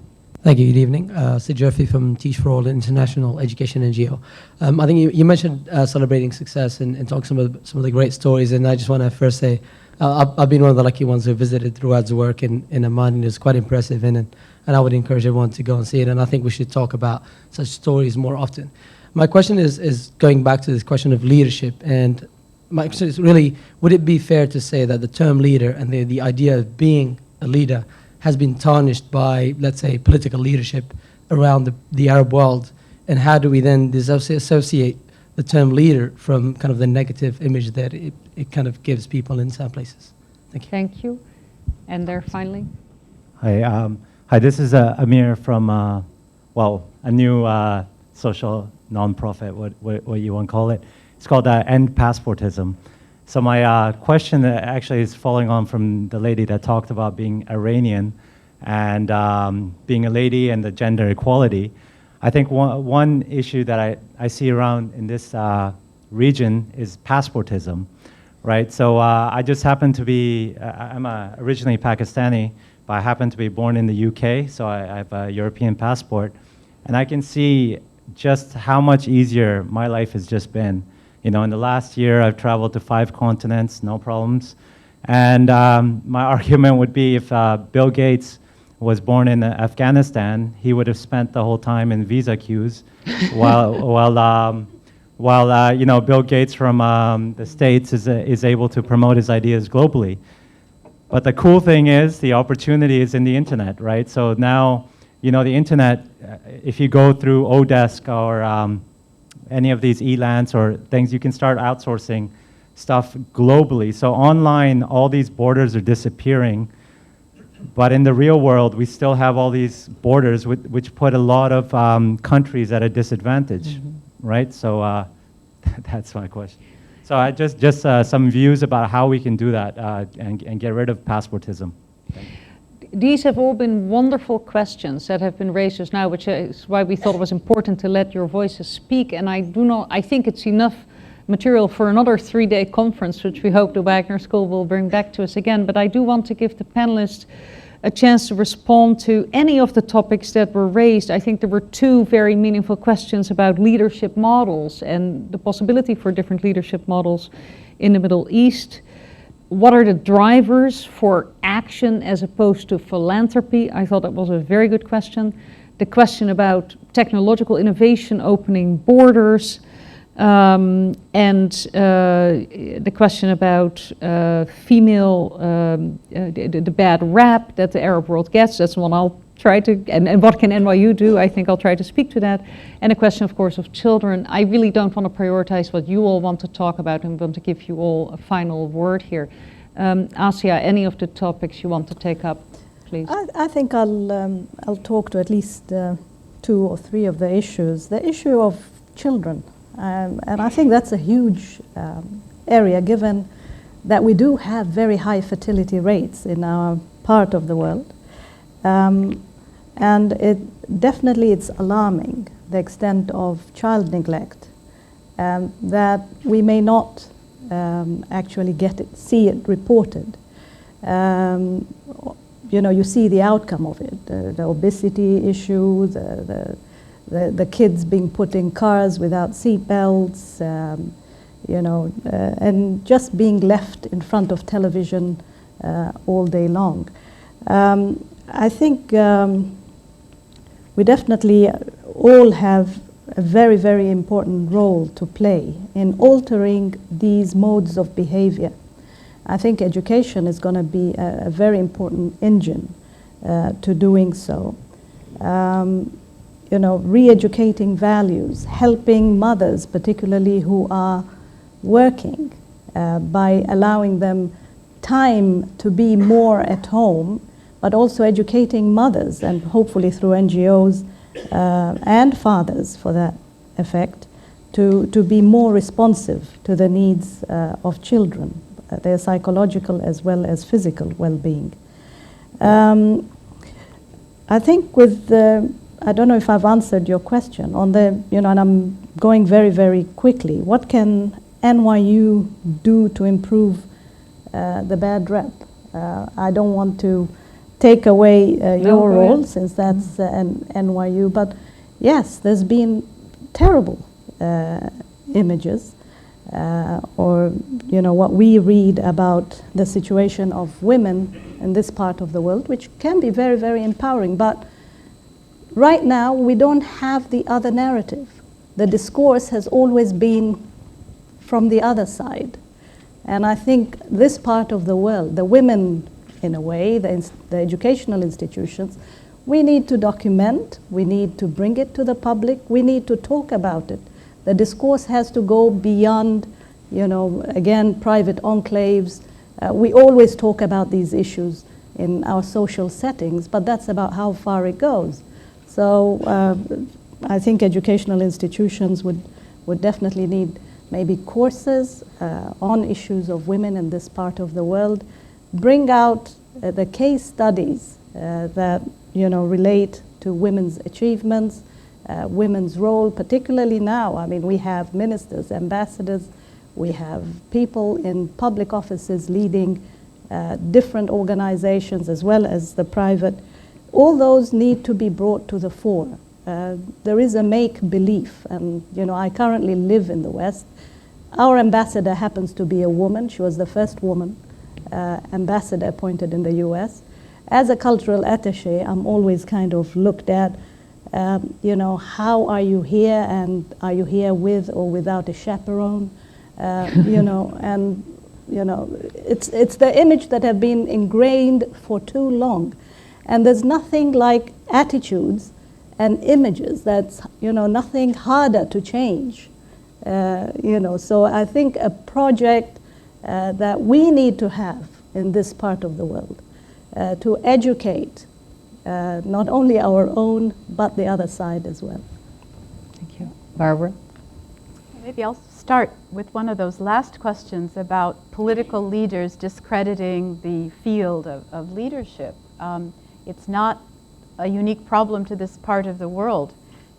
Thank you. Good evening. Sid Jeffy from Teach for All International Education NGO. I think you mentioned celebrating success and talk some of the great stories, and I just want to first say I've been one of the lucky ones who visited NYUAD's work in Amman, and it's quite impressive, and I would encourage everyone to go and see it, and I think we should talk about such stories more often. My question is going back to this question of leadership, and my question is really, would it be fair to say that the term leader and the idea of being a leader has been tarnished by, let's say, political leadership around the Arab world, and how do we then disassociate the term leader from kind of the negative image that it kind of gives people in some places? Thank you. Thank you. And there finally. Hi, this is Amir from, well, a new social nonprofit, what you want to call it. It's called End Passportism. So my question actually is following on from the lady that talked about being Iranian and being a lady and the gender equality. I think one issue that I see around in this region is passportism, right? So I just happen to be, I'm originally Pakistani, but I happen to be born in the UK, so I have a European passport. And I can see just how much easier my life has just been. You know, in the last year, I've traveled to 5 continents, no problems. And my argument would be if Bill Gates was born in Afghanistan, he would have spent the whole time in visa queues, while you know, Bill Gates from the States is able to promote his ideas globally. But the cool thing is the opportunity is in the internet, right? So now, you know, the internet, if you go through Odesk or any of these ELANs or things, you can start outsourcing stuff globally. So online, all these borders are disappearing. But in the real world, we still have all these borders which put a lot of countries at a disadvantage, right? So that's my question. So I just some views about how we can do that and get rid of passportism. These have all been wonderful questions that have been raised just now, which is why we thought it was important to let your voices speak. And I think it's enough material for another 3-day conference, which we hope the Wagner School will bring back to us again. But I do want to give the panelists a chance to respond to any of the topics that were raised. I think there were 2 very meaningful questions about leadership models and the possibility for different leadership models in the Middle East. What are the drivers for action as opposed to philanthropy? I thought that was a very good question. The question about technological innovation opening borders, and the question about female, the bad rap that the Arab world gets. That's one I'll try to, and what can NYU do? I think I'll try to speak to that. And a question, of course, of children. I really don't want to prioritize what you all want to talk about and want to give you all a final word here. Asia, any of the topics you want to take up, please? I think I'll talk to at least 2 or 3 of the issues. The issue of children, and I think that's a huge area, given that we do have very high fertility rates in our part of the world. And it's alarming, the extent of child neglect, that we may not actually see it reported. You know, you see the outcome of it, the obesity issue, the kids being put in cars without seat belts, you know, and just being left in front of television all day long. I think we definitely all have a very, very important role to play in altering these modes of behavior. I think education is going to be a very important engine to doing so. You know, re-educating values, helping mothers, particularly who are working, by allowing them time to be more at home, but also educating mothers, and hopefully through NGOs and fathers for that effect, to be more responsive to the needs of children, their psychological as well as physical well-being. I think with the, I don't know if I've answered your question on the, you know, and I'm going very, very quickly. What can NYU do to improve the bad rep? I don't want to take away your role, since that's NYU, but yes, there's been terrible images, or you know, what we read about the situation of women in this part of the world, which can be very, very empowering, but right now we don't have the other narrative. The discourse has always been from the other side, and I think this part of the world, the women in a way, the educational institutions, we need to document, we need to bring it to the public, we need to talk about it. The discourse has to go beyond, again, private enclaves. We always talk about these issues in our social settings, but that's about how far it goes. So I think educational institutions would definitely need maybe courses on issues of women in this part of the world, bring out the case studies that relate to women's achievements, women's role, particularly now. I mean, we have ministers, ambassadors, we have people in public offices leading different organizations as well as the private. All those need to be brought to the fore. There is a make-belief, and I currently live in the West. Our ambassador happens to be a woman. She was the first woman ambassador appointed in the US. As a cultural attaché, I'm always kind of looked at, how are you here, and are you here with or without a chaperone? It's the image that have been ingrained for too long. And there's nothing like attitudes and images that's, nothing harder to change. So I think a project that we need to have in this part of the world to educate not only our own, but the other side as well. Thank you. Barbara? Maybe I'll start with one of those last questions about political leaders discrediting the field of leadership. It's not a unique problem to this part of the world.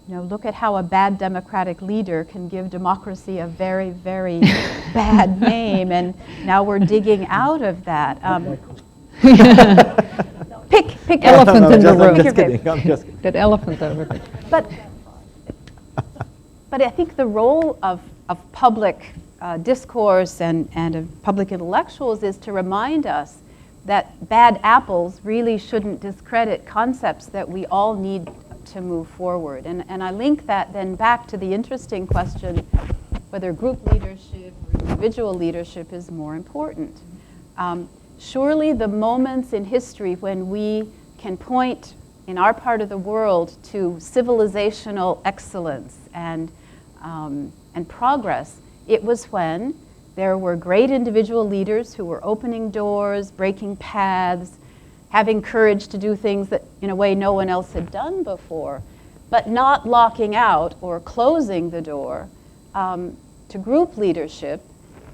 Look at how a bad democratic leader can give democracy a very, very bad name, and now we're digging out of that. Pick elephant in the room. I'm just kidding. That elephant over there. But I think the role of public discourse and of public intellectuals is to remind us that bad apples really shouldn't discredit concepts that we all need to move forward. And I link that then back to the interesting question whether group leadership or individual leadership is more important. Surely the moments in history when we can point in our part of the world to civilizational excellence and progress, it was when there were great individual leaders who were opening doors, breaking paths, having courage to do things that, in a way, no one else had done before, but not locking out or closing the door to group leadership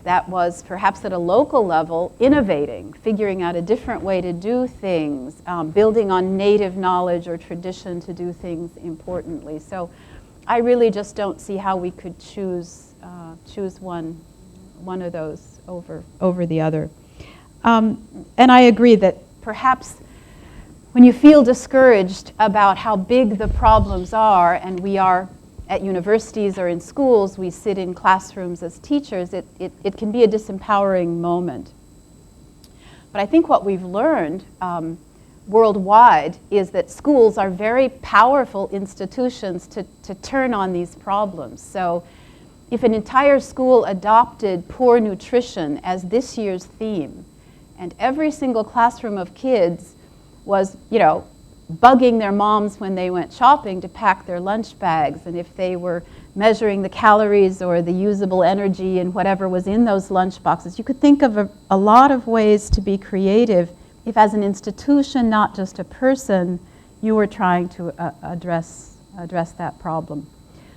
that was perhaps at a local level innovating, figuring out a different way to do things, building on native knowledge or tradition to do things importantly. So I really just don't see how we could choose one of those over the other. And I agree that perhaps when you feel discouraged about how big the problems are, and we are at universities or in schools, we sit in classrooms as teachers, it can be a disempowering moment. But I think what we've learned worldwide is that schools are very powerful institutions to turn on these problems. So if an entire school adopted poor nutrition as this year's theme, and every single classroom of kids was, bugging their moms when they went shopping to pack their lunch bags, and if they were measuring the calories or the usable energy and whatever was in those lunch boxes, you could think of a lot of ways to be creative if, as an institution, not just a person, you were trying to address that problem.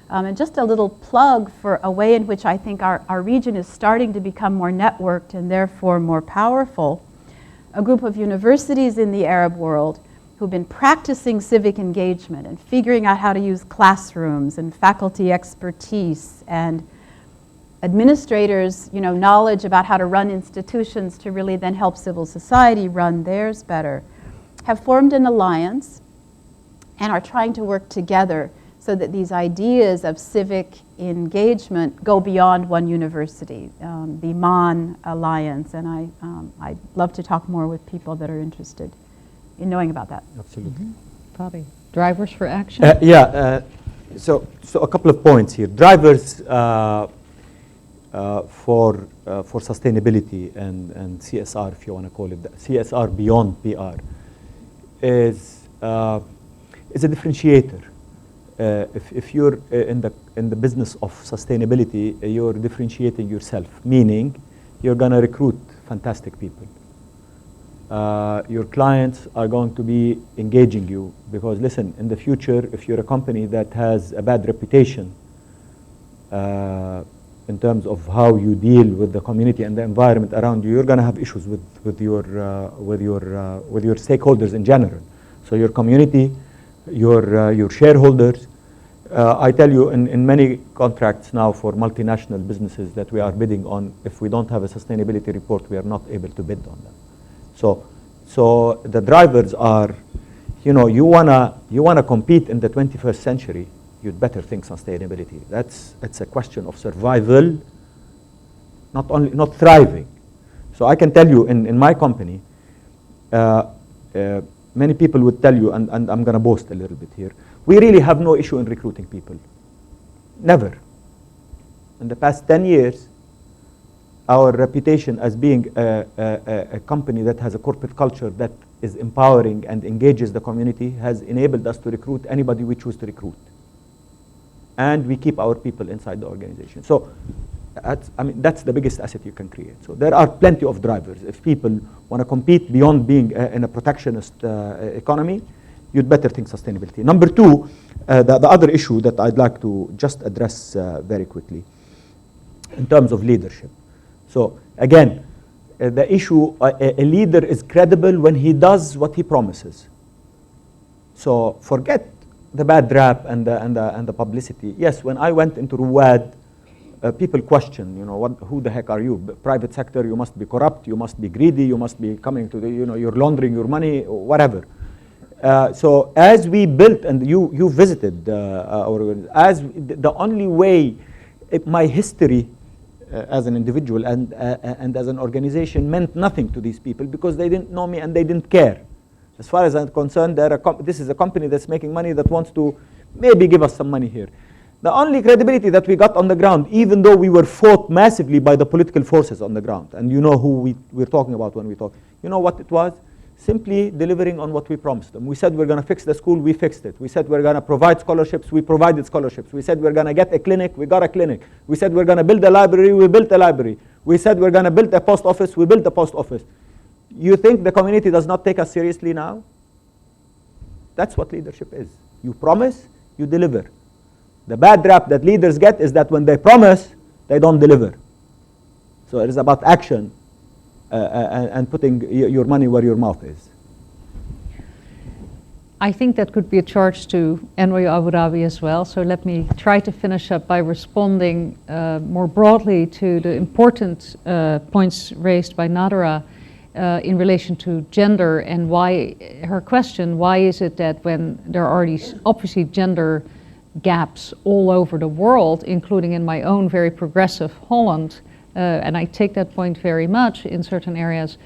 And just a little plug for a way in which I think our region is starting to become more networked and therefore more powerful. A group of universities in the Arab world who've been practicing civic engagement and figuring out how to use classrooms and faculty expertise and administrators, knowledge about how to run institutions to really then help civil society run theirs better, have formed an alliance and are trying to work together so that these ideas of civic engagement go beyond one university, the MAN Alliance, and I'd love to talk more with people that are interested in knowing about that. Absolutely. Bobby, drivers for action? So a couple of points here. Drivers, for sustainability and CSR, if you want to call it that, CSR beyond PR, is a differentiator. If you're in the business of sustainability, you're differentiating yourself, meaning you're going to recruit fantastic people. Your clients are going to be engaging you because, listen, in the future, if you're a company that has a bad reputation in terms of how you deal with the community and the environment around you, you're going to have issues with your stakeholders in general. So your community, your shareholders. I tell you, in many contracts now for multinational businesses that we are bidding on, if we don't have a sustainability report, we are not able to bid on them. So the drivers are, you know, you wanna compete in the 21st century, you'd better think sustainability. It's a question of survival, not thriving. So I can tell you, in my company, many people would tell you, and I'm going to boast a little bit here, we really have no issue in recruiting people. Never. In the past 10 years, our reputation as being a company that has a corporate culture that is empowering and engages the community has enabled us to recruit anybody we choose to recruit. And we keep our people inside the organization. So that's the biggest asset you can create. So there are plenty of drivers. If people want to compete beyond being in a protectionist economy, you'd better think sustainability. Number two, the other issue that I'd like to just address very quickly in terms of leadership. So again, the issue, a leader is credible when he does what he promises. So forget the bad rap and the publicity. Yes, when I went into NYUAD, people question, you know, who the heck are you? Private sector, you must be corrupt, you must be greedy, you must be coming to the, you know, you're laundering your money, whatever. So as we built, and you visited the only way, my history as an individual and as an organization meant nothing to these people because they didn't know me and they didn't care. As far as I'm concerned, this is a company that's making money that wants to maybe give us some money here. The only credibility that we got on the ground, even though we were fought massively by the political forces on the ground, and you know who we're talking about when we talk, you know what it was? Simply delivering on what we promised them. We said we're going to fix the school, we fixed it. We said we're going to provide scholarships, we provided scholarships. We said we're going to get a clinic, we got a clinic. We said we're going to build a library, we built a library. We said we're going to build a post office, we built a post office. You think the community does not take us seriously now? That's what leadership is. You promise, you deliver. The bad rap that leaders get is that when they promise, they don't deliver. So it is about action. And putting your money where your mouth is. I think that could be a charge to NYU Abu Dhabi as well. So let me try to finish up by responding more broadly to the important points raised by Nadara in relation to gender and why her question, why is it that when there are these obviously gender gaps all over the world, including in my own very progressive Holland, and I take that point very much in certain areas.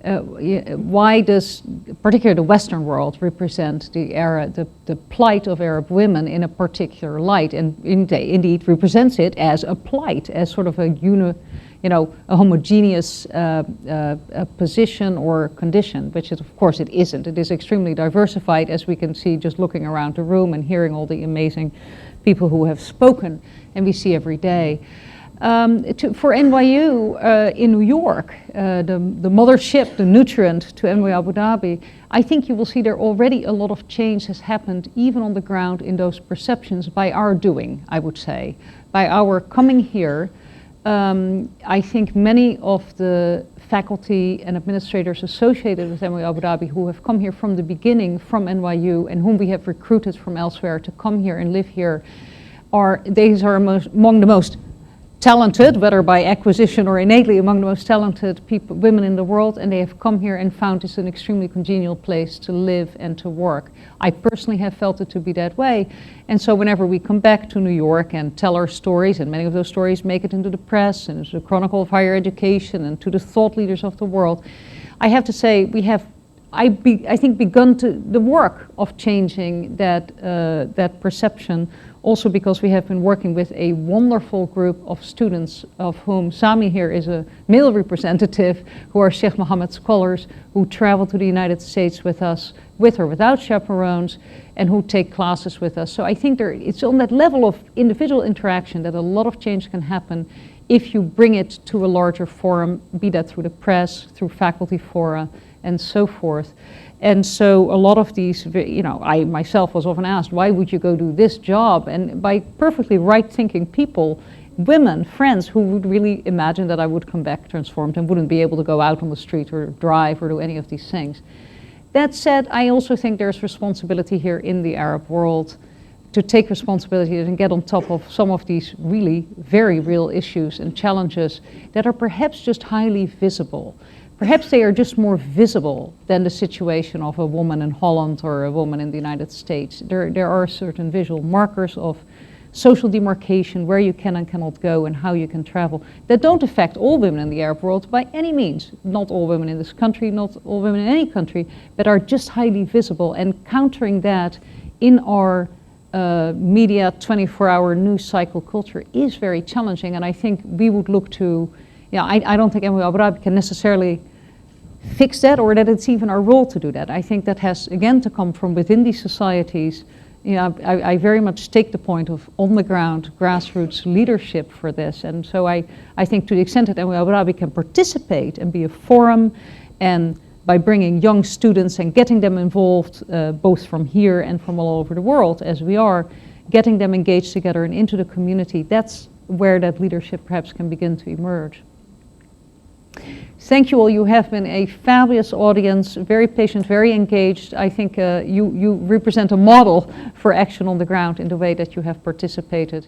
Why does, particularly the Western world, represent the plight of Arab women in a particular light, and indeed represents it as a plight, as sort of a homogeneous position or condition, which is, of course, it isn't. It is extremely diversified, as we can see just looking around the room and hearing all the amazing people who have spoken, and we see every day. For NYU in New York, the mothership, the nutrient to NYU Abu Dhabi, I think you will see there already a lot of change has happened even on the ground in those perceptions by our doing, I would say. By our coming here, I think many of the faculty and administrators associated with NYU Abu Dhabi who have come here from the beginning from NYU and whom we have recruited from elsewhere to come here and live here, these are among the most talented, whether by acquisition or innately among the most talented women in the world, and they have come here and found this an extremely congenial place to live and to work. I personally have felt it to be that way, and so whenever we come back to New York and tell our stories, and many of those stories make it into the press and into the Chronicle of Higher Education and to the thought leaders of the world, I have to say we have, I think, begun the work of changing that perception also because we have been working with a wonderful group of students, of whom Sami here is a male representative, who are Sheikh Mohammed scholars, who travel to the United States with us, with or without chaperones, and who take classes with us. So I think it's on that level of individual interaction that a lot of change can happen if you bring it to a larger forum, be that through the press, through faculty fora, and so forth. And so a lot of these, you know, I myself was often asked, why would you go do this job? And by perfectly right-thinking people, women, friends, who would really imagine that I would come back transformed and wouldn't be able to go out on the street or drive or do any of these things. That said, I also think there's responsibility here in the Arab world to take responsibility and get on top of some of these really very real issues and challenges that are perhaps just highly visible. Perhaps they are just more visible than the situation of a woman in Holland or a woman in the United States. There are certain visual markers of social demarcation, where you can and cannot go and how you can travel, that don't affect all women in the Arab world by any means. Not all women in this country, not all women in any country, but are just highly visible. And countering that in our media 24-hour news cycle culture is very challenging. And I think we would look to, I don't think NYUAD can necessarily fix that, or that it's even our role to do that. I think that has, again, to come from within these societies. I very much take the point of on-the-ground grassroots leadership for this. And so I think to the extent that NYUAD can participate and be a forum, and by bringing young students and getting them involved, both from here and from all over the world, as we are, getting them engaged together and into the community, that's where that leadership perhaps can begin to emerge. Thank you all. You have been a fabulous audience, very patient, very engaged. I think you represent a model for action on the ground in the way that you have participated.